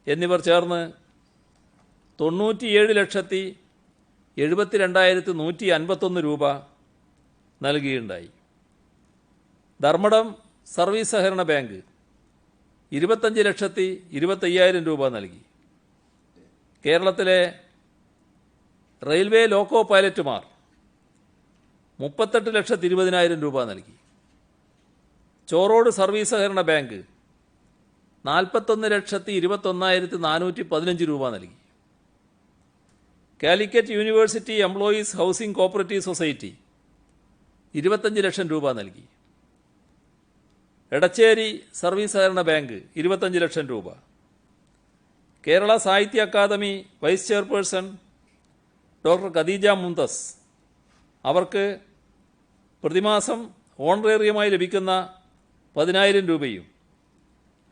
എന്നിവർ ചേർന്ന് 97,72,151 രൂപ നൽകിയുണ്ടായി. ധർമ്മടം സർവീസ് സഹകരണ ബാങ്ക് 25,25,000 രൂപ നൽകി. കേരളത്തിലെ റെയിൽവേ ലോക്കോ പൈലറ്റുമാർ 38,20,000 രൂപ നൽകി. ചോറോട് സർവീസ് സഹകരണ ബാങ്ക് 41,21,415 രൂപ നൽകി. Calicut university employees housing cooperative society 25 ലക്ഷം രൂപ നൽകി. എടച്ചേരി സർവീസ് സഹകരണ ബാങ്ക് 25 ലക്ഷം രൂപ. Kerala Sahitya Akademi vice chairperson doctor Khadeeja Mumtaz അവർക്ക് പ്രതിമാസം ഓണറേറിയമായി ലഭിക്കുന്ന 10,000 രൂപയും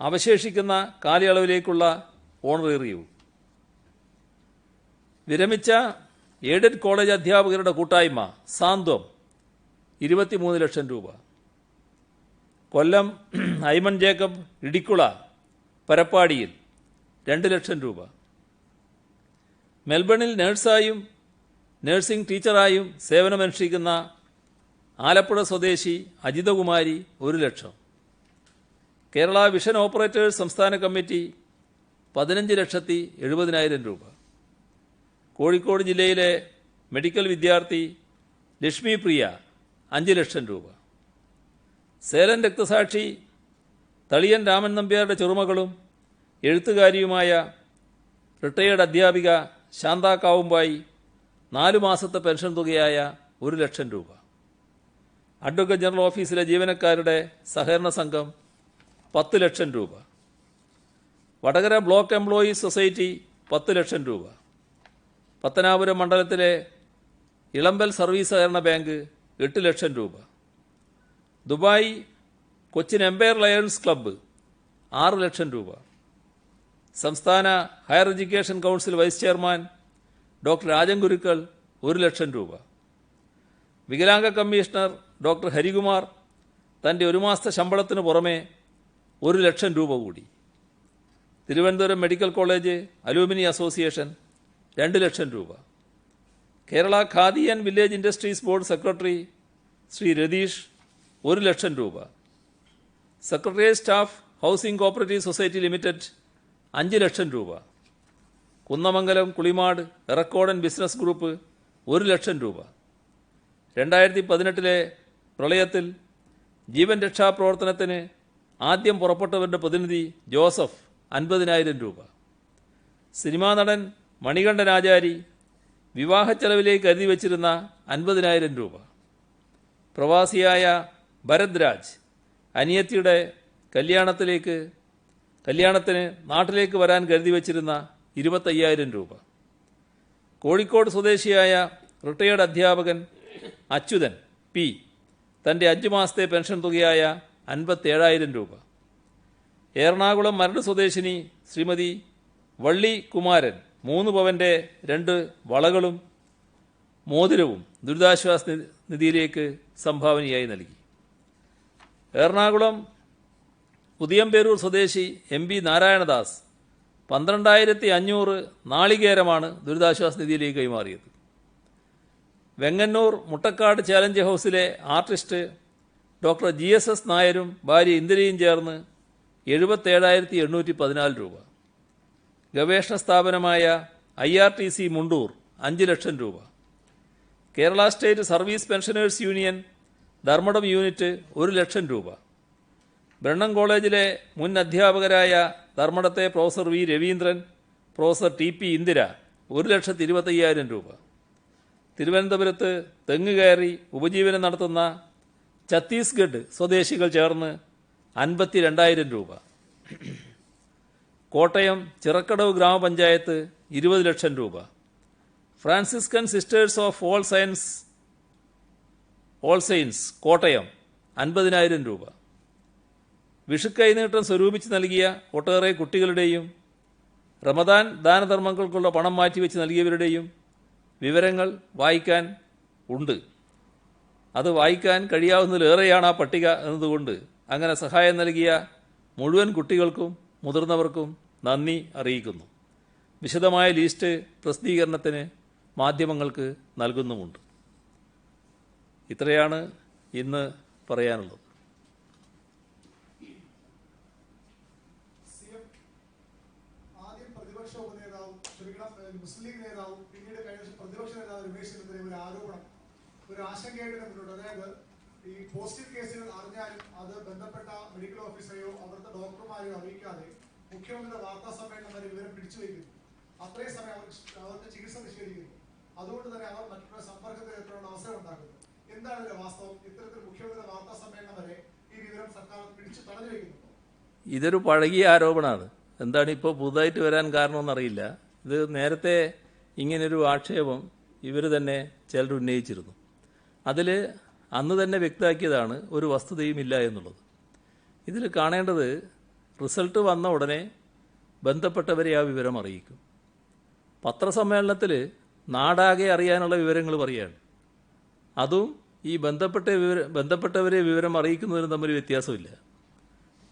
അവശേഷിക്കുന്ന കാലയളവിലേക്കുള്ള ഓണറേറിയവും. വിരമിച്ച എയ്ഡഡ് കോളേജ് അധ്യാപകരുടെ കൂട്ടായ്മ സാന്ത്വം 23 ലക്ഷം രൂപ. കൊല്ലം ഐമൺ ജേക്കബ് ഇടിക്കുള പരപ്പാടിയിൽ 2 ലക്ഷം രൂപ. മെൽബണിൽ നഴ്സായും നഴ്സിംഗ് ടീച്ചറായും സേവനമനുഷ്ഠിക്കുന്ന ആലപ്പുഴ സ്വദേശി അജിതകുമാരി 1 ലക്ഷം. കേരള വിഷൻ ഓപ്പറേറ്റേഴ്സ് സംസ്ഥാന കമ്മിറ്റി 15,70,000 രൂപ. കോഴിക്കോട് ജില്ലയിലെ മെഡിക്കൽ വിദ്യാർത്ഥി ലക്ഷ്മി പ്രിയ 5 ലക്ഷം രൂപ. സേലം രക്തസാക്ഷി തളിയൻ രാമൻ നമ്പ്യാരുടെ ചെറുമകളും എഴുത്തുകാരിയുമായ റിട്ടയേർഡ് അധ്യാപിക ശാന്ത കാവുമ്പായി 4 മാസത്തെ പെൻഷൻ തുകയായ 1 ലക്ഷം രൂപ. അഡ്വക്കേറ്റ് ജനറൽ ഓഫീസിലെ ജീവനക്കാരുടെ സഹകരണ സംഘം 10 ലക്ഷം രൂപ. Vadakara block employees society 10 lakh രൂപ. പത്തനാപുരം മണ്ഡലത്തിലെ ഇളമ്പൽ സർവീസ് സഹകരണ ബാങ്ക് 8 ലക്ഷം രൂപ. Dubai Cochin empire lions club 6 lakh രൂപ. സംസ്ഥാന higher education council vice chairman doctor Rajan Gurukkal 1 lakh രൂപ. വികലാംഗ കമ്മീഷണർ ഡോക്ടർ ഹരികുമാർ തൻ്റെ 1 മാസത്തെ ശമ്പളത്തിന് പുറമെ 1 ലക്ഷം രൂപ കൂടി. തിരുവനന്തപുരം മെഡിക്കൽ കോളേജ് അലൂമിനി അസോസിയേഷൻ 2 ലക്ഷം രൂപ. Kerala khadi and village industries board secretary Shri Ratheesh 1 lakh രൂപ. Secretariat staff housing cooperative society limited 5 lakh രൂപ. കുന്നമംഗലം കുളിമാട് എറക്കോടൻ ബിസിനസ് ഗ്രൂപ്പ് 1 ലക്ഷം രൂപ. 2018 പ്രളയത്തിൽ ജീവൻ രക്ഷാപ്രവർത്തനത്തിന് ആദ്യം പുറപ്പെട്ടവരുടെ പ്രതിനിധി ജോസഫ് 50,000 രൂപ. സിനിമാ നടൻ മണികണ്ഠൻ ആചാരി വിവാഹ ചെലവിലേക്ക് കരുതി വച്ചിരുന്ന 50,000 രൂപ. പ്രവാസിയായ ഭരത് രാജ് അനിയത്തിയുടെ കല്യാണത്തിന് നാട്ടിലേക്ക് വരാൻ കരുതി വച്ചിരുന്ന 25,000 രൂപ. കോഴിക്കോട് സ്വദേശിയായ റിട്ടയേർഡ് അധ്യാപകൻ അച്യുതൻ പി തൻ്റെ 5 മാസത്തെ പെൻഷൻ തുകയായ 57,000 രൂപ. എറണാകുളം മരട് സ്വദേശിനി ശ്രീമതി വള്ളി കുമാരൻ 3 പവൻ്റെ 2 വളകളും മോതിരവും ദുരിതാശ്വാസ നിധിയിലേക്ക് സംഭാവനയായി നൽകി. എറണാകുളം പുതിയമ്പേരൂർ സ്വദേശി MB നാരായണദാസ് 12,500 നാളികേരമാണ് ദുരിതാശ്വാസ നിധിയിലേക്ക് കൈമാറിയത്. വെങ്ങന്നൂർ മുട്ടക്കാട് ചാലഞ്ച് ഹൗസിലെ ആർട്ടിസ്റ്റ് ഡോക്ടർ GSS നായരും ഭാര്യ ഇന്ദിരയും ചേർന്ന് 77,814 രൂപ. ഗവേഷണ സ്ഥാപനമായ IRTC മുണ്ടൂർ 5 ലക്ഷം രൂപ. Kerala state service pensioners union Dharmadam unit 1 lakh രൂപ. ബ്രണ്ണൻ കോളേജിലെ മുൻ അധ്യാപകരായ ധർമ്മടത്തെ professor V Raveendran, professor TP Indira 1,25,000 രൂപ. തിരുവനന്തപുരത്ത് തെങ്ങ് കയറി ഉപജീവനം നടത്തുന്ന ഛത്തീസ്ഗഡ് സ്വദേശികൾ ചേർന്ന് 52,000 രൂപ. കോട്ടയം ചിറക്കടവ് ഗ്രാമപഞ്ചായത്ത് 20 ലക്ഷം രൂപ. Franciscan sisters of all saints Kottayam 50,000 രൂപ. വിഷുക്കൈനീട്ടം സ്വരൂപിച്ച് നൽകിയ ഒട്ടേറെ കുട്ടികളുടെയും റമദാൻ ദാനധർമ്മങ്ങൾക്കുള്ള പണം മാറ്റിവെച്ച് നൽകിയവരുടെയും വിവരങ്ങൾ വായിക്കാൻ ഉണ്ട്. അത് വായിക്കാൻ കഴിയാവുന്നതിലേറെയാണ് ആ പട്ടിക എന്നതുകൊണ്ട് അങ്ങനെ സഹായം നൽകിയ മുഴുവൻ കുട്ടികൾക്കും മുതിർന്നവർക്കും നന്ദി അറിയിക്കുന്നു. വിശദമായ ലിസ്റ്റ് പ്രസിദ്ധീകരണത്തിന് മാധ്യമങ്ങൾക്ക് നൽകുന്നുമുണ്ട്. ഇത്രയാണ് ഇന്ന് പറയാനുള്ളത്. മുസ്ലിം ലീഗ് നേതാവും പിന്നീട് കഴിഞ്ഞ പ്രതിപക്ഷ നേതാവ് രമേശ് ചെന്നിത്തല ഒരു ആരോപണം, ഒരു ആശങ്കയായിട്ട് മുന്നോട്ട്, അതായത് ഈ പോസിറ്റീവ് കേസുകൾ അറിഞ്ഞാലും അത് ബന്ധപ്പെട്ട മെഡിക്കൽ ഓഫീസറെയോ അവിടുത്തെ ഡോക്ടർമാരെയോ അറിയിക്കാതെ മുഖ്യമന്ത്രിയുടെ വാർത്താ സമ്മേളനം വരെ വിവരം പിടിച്ചു വയ്ക്കുന്നു. അത്രയും സമയം അവർക്ക് ചികിത്സ നിഷേധിക്കുന്നു. അതുകൊണ്ട് തന്നെ അവർ മറ്റുള്ള സമ്പർക്കത്തിൽ എത്താനുള്ള അവസരം ഉണ്ടാക്കുന്നു. എന്താണ് ഇതിന്റെ വാസ്തവം? ഇത്തരത്തിൽ മുഖ്യമന്ത്രിയുടെ വാർത്താ സമ്മേളനം വരെ ഈ വിവരം സർക്കാർ പിടിച്ചു തടഞ്ഞു വയ്ക്കുന്നു. ഇതൊരു പഴകിയ ആരോപണമാണ്. എന്താണ് ഇപ്പോൾ പുതുതായിട്ട് വരാൻ കാരണമെന്നറിയില്ല. ഇത് നേരത്തെ ഇങ്ങനൊരു ആക്ഷേപം ഇവർ തന്നെ ചിലർ ഉന്നയിച്ചിരുന്നു. അതിൽ അന്ന് തന്നെ വ്യക്തമാക്കിയതാണ് ഒരു വസ്തുതയുമില്ല എന്നുള്ളത്. ഇതിൽ കാണേണ്ടത് റിസൾട്ട് വന്ന ഉടനെ ബന്ധപ്പെട്ടവരെ ആ വിവരം അറിയിക്കും. പത്രസമ്മേളനത്തിൽ നാടാകെ അറിയാനുള്ള വിവരങ്ങൾ പറയുകയാണ്. അതും ഈ ബന്ധപ്പെട്ടവരെ വിവരം അറിയിക്കുന്നതിനും തമ്മിൽ വ്യത്യാസമില്ല.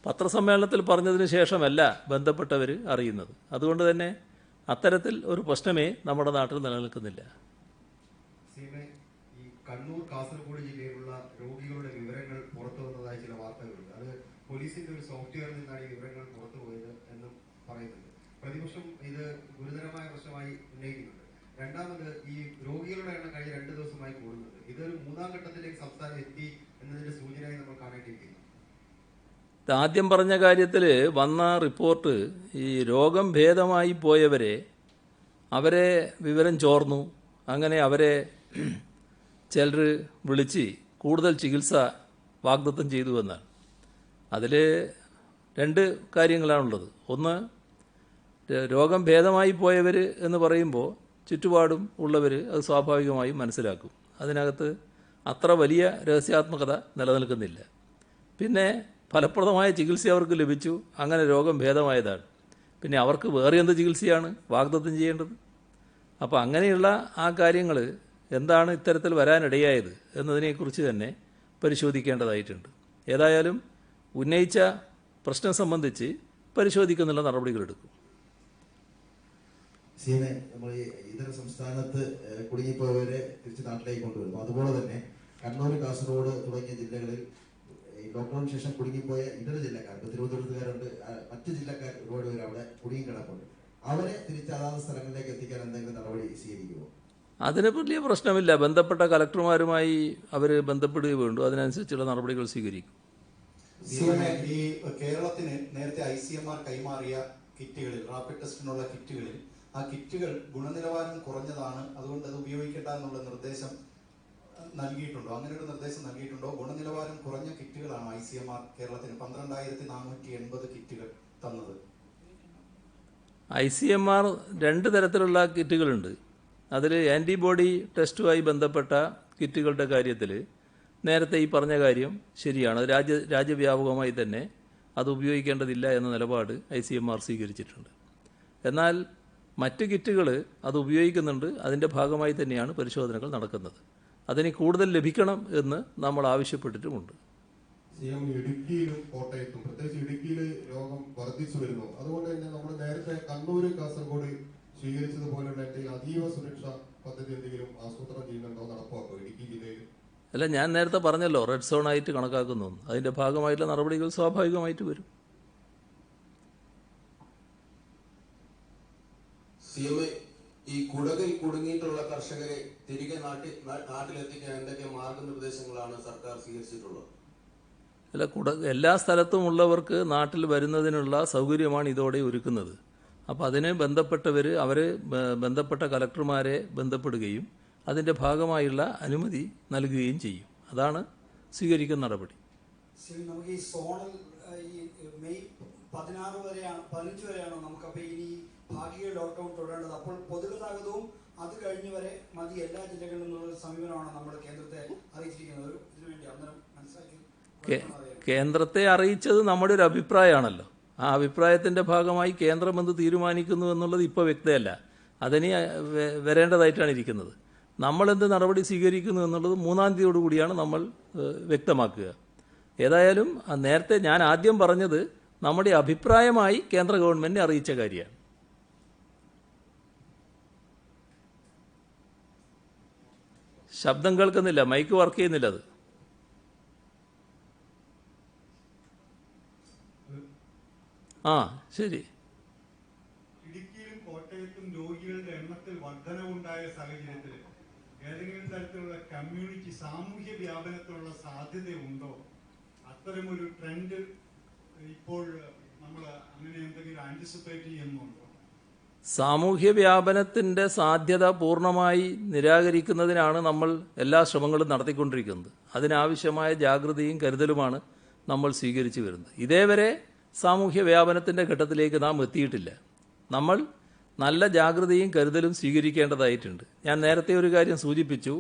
പത്രസമ്മേളനത്തിൽ പറഞ്ഞതിന് ശേഷമല്ല ബന്ധപ്പെട്ടവർ അറിയുന്നത്. അതുകൊണ്ട് തന്നെ അത്തരത്തിൽ ഒരു പ്രശ്നമേ നമ്മുടെ നാട്ടിൽ നിലനിൽക്കുന്നില്ല. ഈ കണ്ണൂർ കാസർഗോഡ് ജില്ലയിലുള്ള രോഗികളുടെ വിവരങ്ങൾ പുറത്തു വന്നതായി ചില വാർത്തകളുണ്ട്. അത് പോലീസിന്റെ ഒരു സോഫ്റ്റ്വെയറിൽ നിന്നാണ് ഈ വിവരങ്ങൾ പുറത്തു പോയത് എന്നും പറയുന്നുണ്ട്. പ്രതിപക്ഷം ഇത് ഗുരുതരമായ പ്രശ്നമായി ഉന്നയിക്കുന്നുണ്ട്. രണ്ടാമത്, ഈ രോഗികളുടെ എണ്ണം കഴിഞ്ഞ 2 ദിവസമായി കൂടുന്നുണ്ട്. ഇതൊരു 3ാം ഘട്ടത്തിലേക്ക് സംസ്ഥാനം എത്തി എന്നതിന്റെ സൂചനയായി നമ്മൾ കാണേണ്ടിയിരിക്കുന്നു. ആദ്യം പറഞ്ഞ കാര്യത്തിൽ വന്ന റിപ്പോർട്ട് ഈ രോഗം ഭേദമായി പോയവരെ അവരെ വിവരം ചോർന്നു, അങ്ങനെ അവരെ ചിലർ വിളിച്ച് കൂടുതൽ ചികിത്സ വാഗ്ദത്തം ചെയ്തു എന്നാണ്. അതിൽ 2 കാര്യങ്ങളാണുള്ളത്. ഒന്ന്, രോഗം ഭേദമായി പോയവർ എന്ന് പറയുമ്പോൾ ചുറ്റുപാടും ഉള്ളവർ അത് സ്വാഭാവികമായും മനസ്സിലാക്കും. അതിനകത്ത് അത്ര വലിയ രഹസ്യാത്മകത നിലനിൽക്കുന്നില്ല. പിന്നെ ഫലപ്രദമായ ചികിത്സ അവർക്ക് ലഭിച്ചു, അങ്ങനെ രോഗം ഭേദമായതാണ്. പിന്നെ അവർക്ക് വേറെ എന്ത് ചികിത്സയാണ് വാഗ്ദത്തം ചെയ്യേണ്ടത്? അപ്പോൾ അങ്ങനെയുള്ള ആ കാര്യങ്ങൾ എന്താണ് ഇത്തരത്തിൽ വരാനിടയായത് എന്നതിനെക്കുറിച്ച് തന്നെ പരിശോധിക്കേണ്ടതായിട്ടുണ്ട്. ഏതായാലും ഉന്നയിച്ച പ്രശ്നം സംബന്ധിച്ച് പരിശോധിക്കുന്നുള്ള നടപടികളെടുക്കും. നമ്മൾ ഇതര സംസ്ഥാനത്ത് കുടുങ്ങിപ്പോയവരെ തിരിച്ച് നാട്ടിലേക്ക് കൊണ്ടുവരുന്നു. അതുപോലെ തന്നെ കണ്ണൂർ, കാസർഗോഡ് തുടങ്ങിയ ജില്ലകളിൽ ലോക്ക്ഡൌണിന് ശേഷം കുടുങ്ങിപ്പോയ ഇതര ജില്ലക്കാർ, തിരുവനന്തപുരത്തുകാരുണ്ട്, മറ്റ് ജില്ലക്കാർ ഒരുപാട് പേര് അവിടെ കുടുങ്ങിക്കിടപ്പുണ്ട്. അവരെ തിരിച്ച് അതാത് സ്ഥലങ്ങളിലേക്ക് എത്തിക്കാൻ എന്തെങ്കിലും നടപടി സ്വീകരിക്കുമോ? അതിന് വലിയ പ്രശ്നമില്ല. ബന്ധപ്പെട്ട കലക്ടർമാരുമായി അവർ ബന്ധപ്പെടുകയും വേണ്ടു. അതിനനുസരിച്ചുള്ള നടപടികൾ സ്വീകരിക്കും. ഈ കേരളത്തിന് നേരത്തെ ICMR കൈമാറിയ കിറ്റുകളിൽ, റാപ്പിഡ് ടെസ്റ്റിനുള്ള കിറ്റുകളിൽ, ആ കിറ്റുകൾ ഗുണനിലവാരം കുറഞ്ഞതാണ്, അതുകൊണ്ട് അത് ഉപയോഗിക്കേണ്ട എന്നുള്ള നിർദ്ദേശം നൽകിയിട്ടുണ്ടോ? അങ്ങനെ ഒരു നിർദ്ദേശം നൽകിയിട്ടുണ്ടോ? ഗുണനിലവാരം കുറഞ്ഞ കിറ്റുകളാണ് ICMR കേരളത്തിന് 12,480 കിറ്റുകൾ തന്നത്. ICMR 2 തരത്തിലുള്ള കിറ്റുകളുണ്ട്. അതിൽ ആൻറ്റിബോഡി ടെസ്റ്റുമായി ബന്ധപ്പെട്ട കിറ്റുകളുടെ കാര്യത്തിൽ നേരത്തെ ഈ പറഞ്ഞ കാര്യം ശരിയാണ്. രാജ്യവ്യാപകമായി തന്നെ അത് ഉപയോഗിക്കേണ്ടതില്ല എന്ന നിലപാട് ICMR സ്വീകരിച്ചിട്ടുണ്ട്. എന്നാൽ മറ്റ് കിറ്റുകൾ അത് ഉപയോഗിക്കുന്നുണ്ട്. അതിൻ്റെ ഭാഗമായി തന്നെയാണ് പരിശോധനകൾ നടക്കുന്നത്. അതിന് കൂടുതൽ ലഭിക്കണം എന്ന് നമ്മൾ ആവശ്യപ്പെട്ടിട്ടുമുണ്ട്. ഇടുക്കിയിലും കോട്ടയത്തും, പ്രത്യേകിച്ച് ഇടുക്കിയിൽ രോഗം വർദ്ധിച്ചു വരുന്നു. അതുകൊണ്ട് തന്നെ നമ്മൾ നേരത്തെ കണ്ണൂർ, കാസർഗോഡ് സ്വീകരിച്ചതുപോലുള്ള അതീവ സുരക്ഷാ പദ്ധതി എന്തെങ്കിലും ആസൂത്രണം ചെയ്യുന്നുണ്ടോ, നടപ്പാക്കോ ഇടുക്കി ജില്ലയിൽ? അല്ല, ഞാൻ നേരത്തെ പറഞ്ഞല്ലോ റെഡ് സോൺ ആയിട്ട് കണക്കാക്കുന്നു. അതിൻ്റെ ഭാഗമായിട്ടുള്ള നടപടികൾ സ്വാഭാവികമായിട്ട് വരും. ഈ കുടകിൽ കുടുങ്ങിയിട്ടുള്ള കർഷകരെ തിരികെ നാട്ടിലെത്തിക്കാൻ എന്തൊക്കെ മാർഗനിർദ്ദേശങ്ങളാണ് സർക്കാർ സ്വീകരിച്ചിട്ടുള്ളത്? അല്ല, എല്ലാ സ്ഥലത്തും ഉള്ളവർക്ക് നാട്ടിൽ വരുന്നതിനുള്ള സൗകര്യമാണ് ഇതോടെ ഒരുക്കുന്നത്. അപ്പോൾ അതിന് ബന്ധപ്പെട്ടവർ ബന്ധപ്പെട്ട കലക്ടർമാരെ ബന്ധപ്പെടുകയും അതിൻ്റെ ഭാഗമായുള്ള അനുമതി നൽകുകയും ചെയ്യും. അതാണ് സ്വീകരിക്കുന്ന നടപടി. ശരി, നമുക്ക് ഈ സോണൽ ഈ മെയ് 15 വരെയാണോ നമുക്കപ്പോൾ ഇനി ഭാഗിക ലോക്ക്ഡൌൺ തുടരേണ്ടത്? അപ്പോൾ പൊതുഗതാഗതവും അത് കഴിഞ്ഞ് വരെ മതി എല്ലാ ജില്ലകളിൽ നിന്നുള്ള സമീപനമാണ് നമ്മൾ കേന്ദ്രത്തെ അറിയിച്ചിരിക്കുന്നത്. ഇതിനുവേണ്ടി അന്നേരം മനസ്സിലാക്കി കേന്ദ്രത്തെ അറിയിച്ചത് നമ്മുടെ ഒരു അഭിപ്രായമാണല്ലോ. ആ അഭിപ്രായത്തിൻ്റെ ഭാഗമായി കേന്ദ്രം എന്ത് തീരുമാനിക്കുന്നു എന്നുള്ളത് ഇപ്പോൾ വ്യക്തമല്ല. അതിനി വരേണ്ടതായിട്ടാണ് ഇരിക്കുന്നത്. നമ്മളെന്ത് നടപടി സ്വീകരിക്കുന്നു എന്നുള്ളത് 3-ാം തീയതിയോടുകൂടിയാണ് നമ്മൾ വ്യക്തമാക്കുക. ഏതായാലും നേരത്തെ ഞാൻ ആദ്യം പറഞ്ഞത് നമ്മുടെ അഭിപ്രായമായി കേന്ദ്ര ഗവൺമെൻറ്റിനെ അറിയിച്ച കാര്യമാണ്. ശബ്ദം കേൾക്കുന്നില്ല, മൈക്ക് വർക്ക് ചെയ്യുന്നില്ല. അത് ശരി. ഇടുക്കിയിലും കോട്ടയത്തും രോഗികളുടെ എണ്ണത്തിൽ വർധനവുണ്ടായ സാഹചര്യത്തിൽ ഏതെങ്കിലും തരത്തിലുള്ള കമ്മ്യൂണിറ്റി സാമൂഹ്യ വ്യാപനത്തിനുള്ള സാധ്യതയുണ്ടോ? അത്തരമൊരു ട്രെൻഡ് ഇപ്പോൾ നമ്മൾ അങ്ങനെ എന്തെങ്കിലും ആന്റിസിപ്പേറ്റ് ചെയ്യുന്നുണ്ടോ? സാമൂഹ്യ വ്യാപനത്തിൻ്റെ സാധ്യത പൂർണ്ണമായി നിരാകരിക്കുന്നതിനാണ് നമ്മൾ എല്ലാ ശ്രമങ്ങളും നടത്തിക്കൊണ്ടിരിക്കുന്നത്. അതിനാവശ്യമായ ജാഗ്രതയും കരുതലുമാണ് നമ്മൾ സ്വീകരിച്ചു വരുന്നത്. ഇതേവരെ സാമൂഹ്യ വ്യാപനത്തിൻ്റെ ഘട്ടത്തിലേക്ക് നാം എത്തിയിട്ടില്ല. നമ്മൾ നല്ല ജാഗ്രതയും കരുതലും സ്വീകരിക്കേണ്ടതായിട്ടുണ്ട്. ഞാൻ നേരത്തെ ഒരു കാര്യം സൂചിപ്പിച്ചു.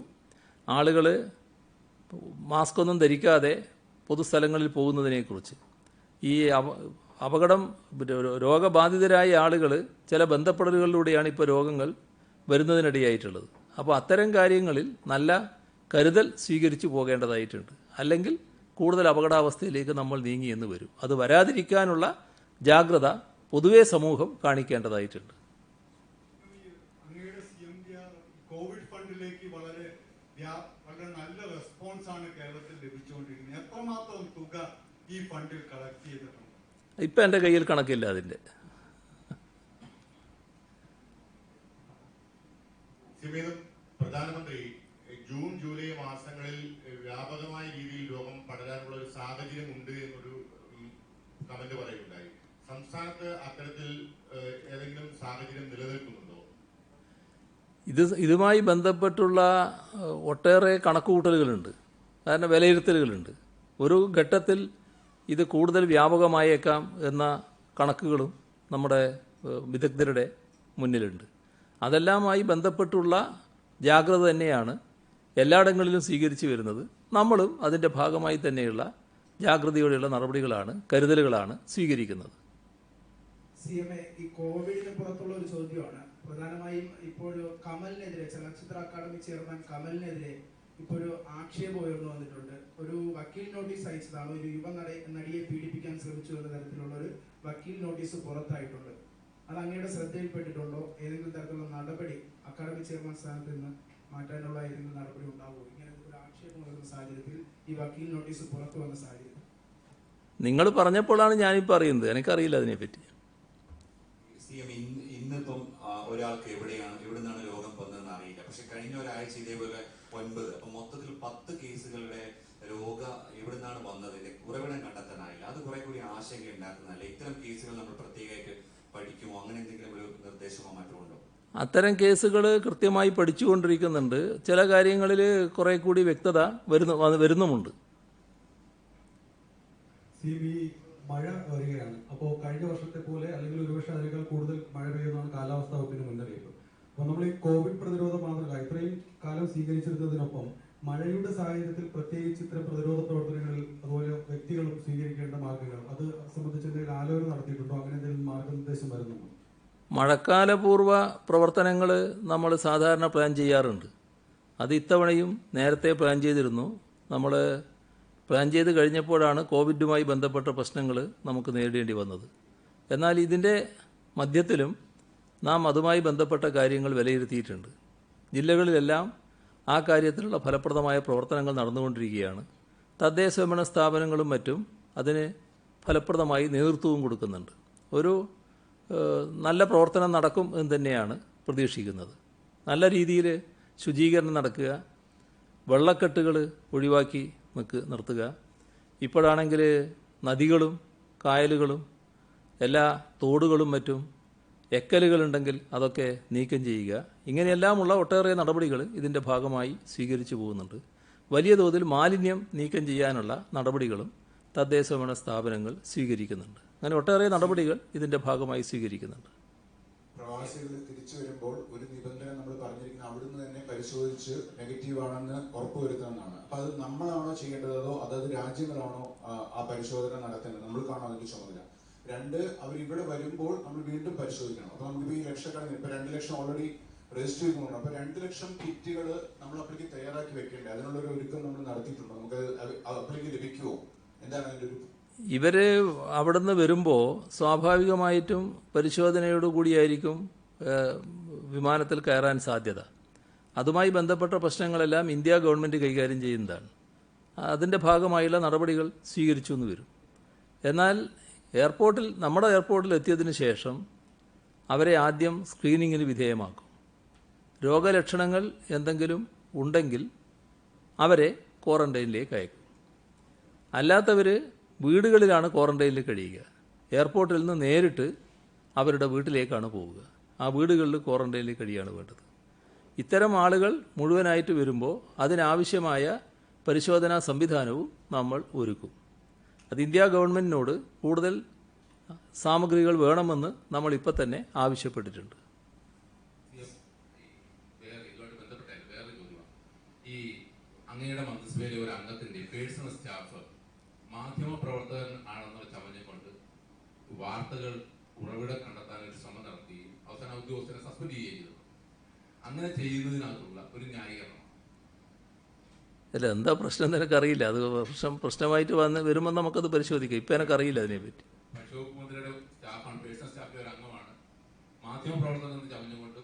ആളുകൾ മാസ്കൊന്നും ധരിക്കാതെ പൊതുസ്ഥലങ്ങളിൽ പോകുന്നതിനെക്കുറിച്ച്. ഈ അപകടം രോഗബാധിതരായ ആളുകൾ ചില ബന്ധപ്പെടലുകളിലൂടെയാണ് ഇപ്പോൾ രോഗങ്ങൾ വരുന്നതിനിടയായിട്ടുള്ളത്. അപ്പോൾ അത്തരം കാര്യങ്ങളിൽ നല്ല കരുതൽ സ്വീകരിച്ചു പോകേണ്ടതായിട്ടുണ്ട്. അല്ലെങ്കിൽ കൂടുതൽ അപകടാവസ്ഥയിലേക്ക് നമ്മൾ നീങ്ങിയെന്ന് വരും. അത് വരാതിരിക്കാനുള്ള ജാഗ്രത പൊതുവെ സമൂഹം കാണിക്കേണ്ടതായിട്ടുണ്ട്. അങ്ങയുടെ CMDR കോവിഡ് ഫണ്ടിലേക്ക് വളരെ നല്ല റെസ്പോൺസാണ് കേരളത്തിൽ ലഭിച്ചുകൊണ്ടിരിക്കുന്നത്. എത്രമാത്രം തുക ഈ ഫണ്ടിൽ കളക്ട് ചെയ്തിട്ടുണ്ട്? ഇപ്പം എൻ്റെ കയ്യിൽ കണക്കില്ല അതിൻ്റെ. പ്രധാനമന്ത്രി ജൂൺ ജൂലൈ മാസങ്ങളിൽ വ്യാപകമായ രീതിയിൽ രോഗം പടരാനുള്ള ഒരു സാഹചര്യം ഉണ്ട് എന്നൊരു കമന്റ് പറയുകയുണ്ടായി. സംസ്ഥാനത്ത് അത്തരത്തിൽ ഏതെങ്കിലും സാഹചര്യം നിലനിൽക്കുന്നുണ്ടോ? ഇതുമായി ബന്ധപ്പെട്ടുള്ള ഒട്ടേറെ കണക്കുകൂട്ടലുകളുണ്ട്, കാരണം വിലയിരുത്തലുകളുണ്ട്. ഒരു ഘട്ടത്തിൽ ഇത് കൂടുതൽ വ്യാപകമായേക്കാം എന്ന കണക്കുകളും നമ്മുടെ വിദഗ്ധരുടെ മുന്നിലുണ്ട്. അതെല്ലാമായി ബന്ധപ്പെട്ടുള്ള ജാഗ്രത തന്നെയാണ് എല്ലായിടങ്ങളിലും സ്വീകരിച്ചു വരുന്നത്. നമ്മളും അതിൻ്റെ ഭാഗമായി തന്നെയുള്ള ജാഗ്രതയോടെയുള്ള നടപടികളാണ്, കരുതലുകളാണ് സ്വീകരിക്കുന്നത്. CMA, ഈ കോവിഡിന് പുറത്തുള്ള ഒരു ചോദ്യമാണ്. പ്രധാനമായും ഇപ്പോൾ കമലിനെതിരെ, ചലച്ചിത്ര അക്കാദമി ചെയർമാൻ കമലിനെതിരെ ഇപ്പോൾ ഒരു ആക്ഷേപം ഉയർന്നു വന്നിട്ടുണ്ട്. ഒരു വക്കീൽ നോട്ടീസ് അയച്ചതാണ്. ഒരു യുവ നടിയെ പീഡിപ്പിക്കാൻ ശ്രമിച്ചു എന്ന തരത്തിലുള്ള ഒരു വക്കീൽ നോട്ടീസ് പുറത്തായിട്ടുണ്ട്. അത് അങ്ങയുടെ ശ്രദ്ധയിൽപ്പെട്ടിട്ടുണ്ടോ? ഏതെങ്കിലും തരത്തിലുള്ള നടപടി അക്കാദമി ചെയർമാൻ സ്ഥാനത്ത് നിന്ന് മാറ്റാനുള്ള ഏതെങ്കിലും നടപടി ഉണ്ടാവുമോ? ഇങ്ങനെ ഒരു ആക്ഷേപം വരുന്ന സാഹചര്യത്തിൽ, ഈ വക്കീൽ നോട്ടീസ് പുറത്തു വന്ന സാഹചര്യം നിങ്ങൾ പറഞ്ഞപ്പോഴാണ് ഞാനിപ്പോൾ അറിയുന്നത്. എനിക്കറിയില്ല അതിനെപ്പറ്റി. ഇന്നിപ്പം ഒരാൾക്ക് എവിടെ നിന്നാണ് രോഗം വന്നതെന്ന് അറിയില്ല. പക്ഷെ കഴിഞ്ഞ ഒരാഴ്ച ഇതേപോലെ 9, അപ്പം മൊത്തത്തിൽ 10 കേസുകളുടെ എവിടെ നിന്നാണ് വന്നതിന്റെ ഉറവിടം കണ്ടെത്താനായില്ല. അത് കുറെ കൂടി ആശങ്ക ഉണ്ടാക്കുന്നതല്ല. ഇത്തരം കേസുകൾ നമ്മൾ പ്രത്യേകമായിട്ട് പഠിക്കുമോ? അങ്ങനെ എന്തെങ്കിലും ഒരു നിർദ്ദേശമോ മറ്റോ ഉണ്ടോ? അത്തരം കേസുകൾ കൃത്യമായി പഠിച്ചുകൊണ്ടിരിക്കുന്നുണ്ട്. ചില കാര്യങ്ങളിൽ കുറെ കൂടി വ്യക്തത വരുന്നുമുണ്ട്. മഴ വരികയാണ്. അപ്പോൾ കഴിഞ്ഞ വർഷത്തെ പോലെ അല്ലെങ്കിൽ ഒരുപക്ഷെ അതിനേക്കാൾ കൂടുതൽ മഴ പെയ്യുന്നതാണ് കാലാവസ്ഥാ വകുപ്പിന്റെ മുന്നറിയിപ്പ്. അപ്പോൾ നമ്മൾ ഈ കോവിഡ് പ്രതിരോധ മാതൃക ഇത്രയും കാലം സ്വീകരിച്ചിരുന്നതിനൊപ്പം മഴയുടെ സാഹചര്യത്തിൽ പ്രത്യേകിച്ച് ഇത്തരം പ്രതിരോധ പ്രവർത്തനങ്ങളിൽ അതുപോലെ വ്യക്തികളും സ്വീകരിക്കേണ്ട മാർഗങ്ങൾ അത് സംബന്ധിച്ച് എന്തെങ്കിലും ആലോചന നടത്തിയിട്ടുണ്ടോ? അങ്ങനെ എന്തെങ്കിലും മാർഗനിർദ്ദേശം വരുന്നുണ്ടോ? മഴക്കാലപൂർവ്വ പ്രവർത്തനങ്ങൾ നമ്മൾ സാധാരണ പ്ലാൻ ചെയ്യാറുണ്ട്. അത് ഇത്തവണയും നേരത്തെ പ്ലാൻ ചെയ്തിരുന്നു. നമ്മൾ പ്ലാൻ ചെയ്ത് കഴിഞ്ഞപ്പോഴാണ് കോവിഡുമായി ബന്ധപ്പെട്ട പ്രശ്നങ്ങൾ നമുക്ക് നേരിടേണ്ടി വന്നത്. എന്നാൽ ഇതിൻ്റെ മധ്യത്തിലും നാം അതുമായി ബന്ധപ്പെട്ട കാര്യങ്ങൾ വിലയിരുത്തിയിട്ടുണ്ട്. ജില്ലകളിലെല്ലാം ആ കാര്യത്തിലുള്ള ഫലപ്രദമായ പ്രവർത്തനങ്ങൾ നടന്നുകൊണ്ടിരിക്കുകയാണ്. തദ്ദേശഭരണ സ്ഥാപനങ്ങളും മറ്റും അതിന് ഫലപ്രദമായി നേതൃത്വവും കൊടുക്കുന്നുണ്ട്. ഒരു നല്ല പ്രവർത്തനം നടക്കും എന്ന് തന്നെയാണ് പ്രതീക്ഷിക്കുന്നത്. നല്ല രീതിയിൽ ശുചീകരണം നടക്കുക, വെള്ളക്കെട്ടുകൾ ഒഴിവാക്കി നിർത്തുക. ഇപ്പോഴാണെങ്കിൽ നദികളും കായലുകളും എല്ലാ തോടുകളും മറ്റും എക്കലുകളുണ്ടെങ്കിൽ അതൊക്കെ നീക്കം ചെയ്യുക. ഇങ്ങനെയെല്ലാമുള്ള ഒട്ടേറെ നടപടികൾ ഇതിൻ്റെ ഭാഗമായി സ്വീകരിച്ചു പോകുന്നുണ്ട്. വലിയ തോതിൽ മാലിന്യം നീക്കം ചെയ്യാനുള്ള നടപടികളും തദ്ദേശഭരണ സ്ഥാപനങ്ങൾ സ്വീകരിക്കുന്നുണ്ട്. അങ്ങനെ ഒട്ടേറെ നടപടികൾ ഇതിൻ്റെ ഭാഗമായി സ്വീകരിക്കുന്നുണ്ട്. പ്രവാസികൾ തിരിച്ചു വരുമ്പോൾ ഒരു നിബന്ധന നമ്മൾ പറഞ്ഞിരിക്കുന്നത് അവിടുന്ന് തന്നെ പരിശോധിച്ച് നെഗറ്റീവ് ആണെന്ന് ഉറപ്പുവരുത്തുന്നതാണ്. അപ്പൊ അത് നമ്മളാണോ ചെയ്യേണ്ടത് അതോ അതത് രാജ്യങ്ങളാണോ ആ പരിശോധന നടത്തേണ്ടത്? നമ്മൾക്കാണോ അതിന്റെ ചുമതല? രണ്ട്, അവർ ഇവിടെ വരുമ്പോൾ നമ്മൾ വീണ്ടും പരിശോധിക്കണം. അപ്പൊ നമുക്കിപ്പോ ഈ ലക്ഷക്കണക്കിന് ഇപ്പൊ 2 ലക്ഷം ഓൾറെഡി രജിസ്റ്റർ ചെയ്തിട്ടുണ്ട്. അപ്പൊ 2 ലക്ഷം കിറ്റുകൾ നമ്മൾ അപ്പോഴേക്ക് തയ്യാറാക്കി വെക്കേണ്ടത്, അതിനുള്ളൊരു ഒരുക്കം നമ്മൾ നടത്തിയിട്ടുണ്ടോ? നമുക്ക് അപ്പോഴേക്ക് ലഭിക്കുമോ? എന്താണ് അതിന്റെ ഒരു ഇവർ അവിടുന്ന് വരുമ്പോൾ സ്വാഭാവികമായിട്ടും പരിശോധനയോടുകൂടിയായിരിക്കും വിമാനത്തിൽ കയറാൻ സാധ്യത. അതുമായി ബന്ധപ്പെട്ട പ്രശ്നങ്ങളെല്ലാം ഇന്ത്യ ഗവൺമെൻറ് കൈകാര്യം ചെയ്യുന്നതാണ്. അതിൻ്റെ ഭാഗമായുള്ള നടപടികൾ സ്വീകരിച്ചു എന്ന് വരും. എന്നാൽ നമ്മുടെ എയർപോർട്ടിൽ എത്തിയതിന് ശേഷം അവരെ ആദ്യം സ്ക്രീനിങ്ങിന് വിധേയമാക്കും. രോഗലക്ഷണങ്ങൾ എന്തെങ്കിലും ഉണ്ടെങ്കിൽ അവരെ ക്വാറന്റൈനിലേക്ക് അയക്കും. അല്ലാത്തവർ വീടുകളിലാണ് ക്വാറന്റൈനിൽ കഴിയുക. എയർപോർട്ടിൽ നിന്ന് നേരിട്ട് അവരുടെ വീട്ടിലേക്കാണ് പോവുക. ആ വീടുകളിൽ ക്വാറന്റൈനിൽ കഴിയാണ് വേണ്ടത്. ഇത്തരം ആളുകൾ മുഴുവനായിട്ട് വരുമ്പോൾ അതിനാവശ്യമായ പരിശോധനാ സംവിധാനവും നമ്മൾ ഒരുക്കും. അത് ഇന്ത്യ ഗവൺമെൻറ്റിനോട് കൂടുതൽ സാമഗ്രികൾ വേണമെന്ന് നമ്മൾ ഇപ്പം തന്നെ ആവശ്യപ്പെട്ടിട്ടുണ്ട്. ഈ അങ്ങയുടെ മന്ത്രിസഭയിലെ ഒരു അംഗത്തിന്റെ പേഴ്സണൽ സ്റ്റാഫ് മാധ്യമപ്രവർത്തകൻ ആണെന്ന് ചമഞ്ഞുകൊണ്ട് വാർത്തകൾ ഉറവിടം കണ്ടെത്താൻ ഒരു ശ്രമം നടത്തുകയും അവസാന ഉദ്യോഗസ്ഥനെ സസ്പെൻഡ് ചെയ്യുകയും ചെയ്തു. അങ്ങനെ ചെയ്യുന്നതിനകത്തുള്ള ഒരു ന്യായീകരണം അല്ല, എന്താ പ്രശ്നം നിനക്കറിയില്ല. അത് പ്രശ്നമായിട്ട് വരുമ്പോൾ നമുക്കത് പരിശോധിക്കാം. ഇപ്പം എനിക്കറിയില്ല അതിനെപ്പറ്റി. ഭക്ഷ്യവകുപ്പ് മന്ത്രിയുടെ സ്റ്റാഫാണ്, പേഴ്സണൽ സ്റ്റാഫിലെ ഒരു അംഗമാണ്. മാധ്യമപ്രവർത്തകൻ എന്ന് ചമഞ്ഞുകൊണ്ട്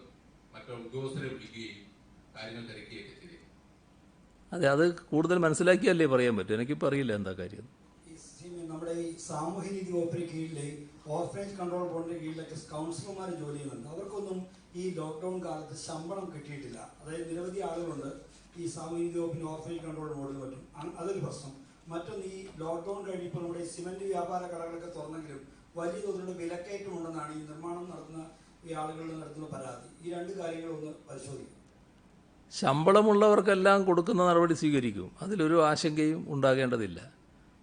മറ്റു ഉദ്യോഗസ്ഥരെ വിളിക്കുകയും കാര്യങ്ങൾ തിരക്കുകയൊക്കെ ചെയ്തു. അതെ, അത് കൂടുതൽ മനസ്സിലാക്കിയല്ലേ പറയാൻ പറ്റും. എനിക്കിപ്പോൾ അറിയില്ല എന്താ കാര്യം. നമ്മുടെ ഈ സാമൂഹ്യനീതി വകുപ്പിന് കീഴിലെ ഓർഫനേജ് കൺട്രോൾ ബോർഡിന്റെ കീഴിലൊക്കെ കൗൺസിലർമാർ ജോലി ചെയ്യുന്നുണ്ട്. അവർക്കൊന്നും ഈ ലോക്ക്ഡൌൺ കാലത്ത് ശമ്പളം കിട്ടിയിട്ടില്ല. അതായത് നിരവധി ആളുകളുണ്ട് ഈ സാമൂഹ്യനീതി വകുപ്പിന് ഓർഫനേജ് കൺട്രോൾ ബോർഡിന് പറ്റും. അതൊരു പ്രശ്നം. മറ്റൊന്ന്, ഈ ലോക്ക്ഡൌൺ കഴിഞ്ഞപ്പോൾ നമ്മുടെ സിമന്റ് വ്യാപാര കടകളൊക്കെ തുറന്നെങ്കിലും വലിയ തോതിലുള്ള വിലക്കയറ്റം ഉണ്ടെന്നാണ് ഈ നിർമ്മാണം നടത്തുന്ന ഈ ആളുകളിൽ നടത്തുന്ന പരാതി. ഈ രണ്ട് കാര്യങ്ങളൊന്ന് പരിശോധിക്കും. ശമ്പളമുള്ളവർക്കെല്ലാം കൊടുക്കുന്ന നടപടി സ്വീകരിക്കും. അതിലൊരു ആശങ്കയും ഉണ്ടാകേണ്ടതില്ല.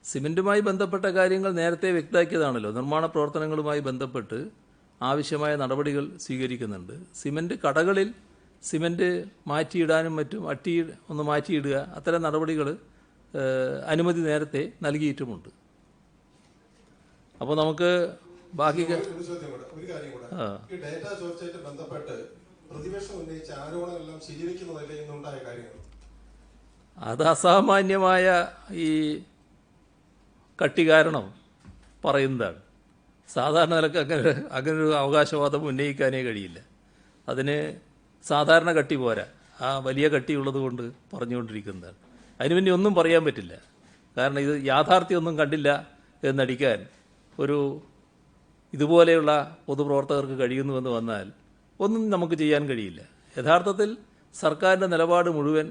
സിമൻറ്റുമായി ബന്ധപ്പെട്ട കാര്യങ്ങൾ നേരത്തെ വ്യക്തമാക്കിയതാണല്ലോ. നിർമ്മാണ പ്രവർത്തനങ്ങളുമായി ബന്ധപ്പെട്ട് ആവശ്യമായ നടപടികൾ സ്വീകരിക്കുന്നുണ്ട്. സിമൻറ്റ് കടകളിൽ സിമൻറ്റ് മാറ്റിയിടാനും മറ്റും ഒന്ന് മാറ്റിയിടുക, അത്തരം നടപടികൾ അനുമതി നേരത്തെ നൽകിയിട്ടുമുണ്ട്. അപ്പോൾ നമുക്ക് ബാക്കി ഒരു കാര്യം കൂടെ, ഈ ഡേറ്റ ചോർച്ചയായിട്ട് ബന്ധപ്പെട്ട് പ്രതിപക്ഷം ഉന്നയിച്ച ആരോപണങ്ങളെല്ലാം ശരിവെക്കുന്നതല്ലേ ഇന്നുണ്ടായ കാര്യങ്ങൾ? അത് അസാമാന്യമായ ഈ കട്ടി കാരണം പറയുന്നതാണ്. സാധാരണ നിലക്ക് അങ്ങനൊരു അവകാശവാദം ഉന്നയിക്കാനേ കഴിയില്ല. അതിന് സാധാരണ കട്ടി പോരാ, ആ വലിയ കട്ടിയുള്ളത് കൊണ്ട് പറഞ്ഞുകൊണ്ടിരിക്കുന്നതാണ്. അതിനുവേണ്ടി ഒന്നും പറയാൻ പറ്റില്ല. കാരണം ഇത് യാഥാർത്ഥ്യമൊന്നും കണ്ടില്ല എന്നടിക്കാൻ ഇതുപോലെയുള്ള പൊതുപ്രവർത്തകർക്ക് കഴിയുന്നുവെന്ന് വന്നാൽ ഒന്നും നമുക്ക് ചെയ്യാൻ കഴിയില്ല. യഥാർത്ഥത്തിൽ സർക്കാരിൻ്റെ നിലപാട് മുഴുവൻ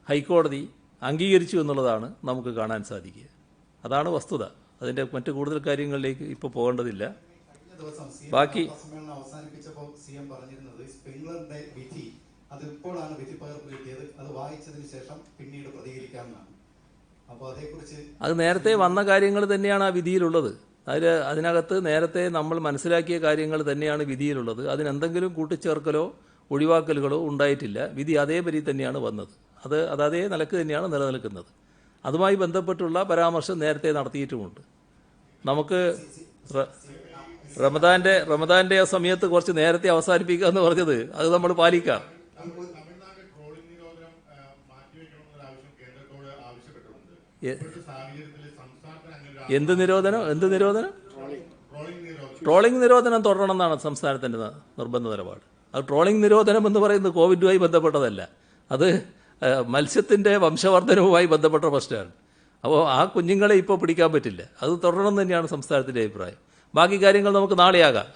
ഹൈക്കോടതി അംഗീകരിച്ചു എന്നുള്ളതാണ് നമുക്ക് കാണാൻ സാധിക്കുക. അതാണ് വസ്തുത. അതിൻ്റെ മറ്റു കൂടുതൽ കാര്യങ്ങളിലേക്ക് ഇപ്പോൾ പോകേണ്ടതില്ല. ബാക്കി സമ്മേളനം അവസാനിപ്പിച്ചപ്പോൾ സിഎം പറഞ്ഞിരുന്നത് സ്പ്രിംഗ്ലറിന്റെ വിധി അത് ഇപ്പോഴാണ് വിധി പകർപ്പ് കിട്ടിയത്, അത് വായിച്ചതിന് ശേഷം പിന്നീട് പ്രതികരിക്കാമെന്നാണ്. അപ്പോൾ അതേക്കുറിച്ച് അത് നേരത്തെ വന്ന കാര്യങ്ങൾ തന്നെയാണ് ആ വിധിയിലുള്ളത്. അതിനകത്ത് നേരത്തെ നമ്മൾ മനസ്സിലാക്കിയ കാര്യങ്ങൾ തന്നെയാണ് വിധിയിലുള്ളത്. അതിനെന്തെങ്കിലും കൂട്ടിച്ചേർക്കലോ ഒഴിവാക്കലുകളോ ഉണ്ടായിട്ടില്ല. വിധി അതേപടി തന്നെയാണ് വന്നത്. അത് അതേ നിലക്ക് തന്നെയാണ് നിലനിൽക്കുന്നത്. അതുമായി ബന്ധപ്പെട്ടുള്ള പരാമർശം നേരത്തെ നടത്തിയിട്ടുമുണ്ട്. നമുക്ക് റമദാന്റെ ആ സമയത്ത് കുറച്ച് നേരത്തെ അവസാനിപ്പിക്കുക എന്ന് പറഞ്ഞത് അത് നമ്മൾ പാലിക്കാം. എന്ത് നിരോധനം? ട്രോളിംഗ് നിരോധനം തുടരണം എന്നാണ് സംസ്ഥാനത്തിൻ്റെ നിർബന്ധ നിലപാട്. അത് ട്രോളിംഗ് നിരോധനം എന്ന് പറയുന്നത് കോവിഡുമായി ബന്ധപ്പെട്ടതല്ല. അത് മത്സ്യത്തിൻ്റെ വംശവർദ്ധനവുമായി ബന്ധപ്പെട്ട പ്രശ്നമാണ്. അപ്പോൾ ആ കുഞ്ഞുങ്ങളെ ഇപ്പോൾ പിടിക്കാൻ പറ്റില്ല. അത് തുടരണം തന്നെയാണ് സംസ്ഥാനത്തിൻ്റെ അഭിപ്രായം. ബാക്കി കാര്യങ്ങൾ നമുക്ക് നാളെയാകാം.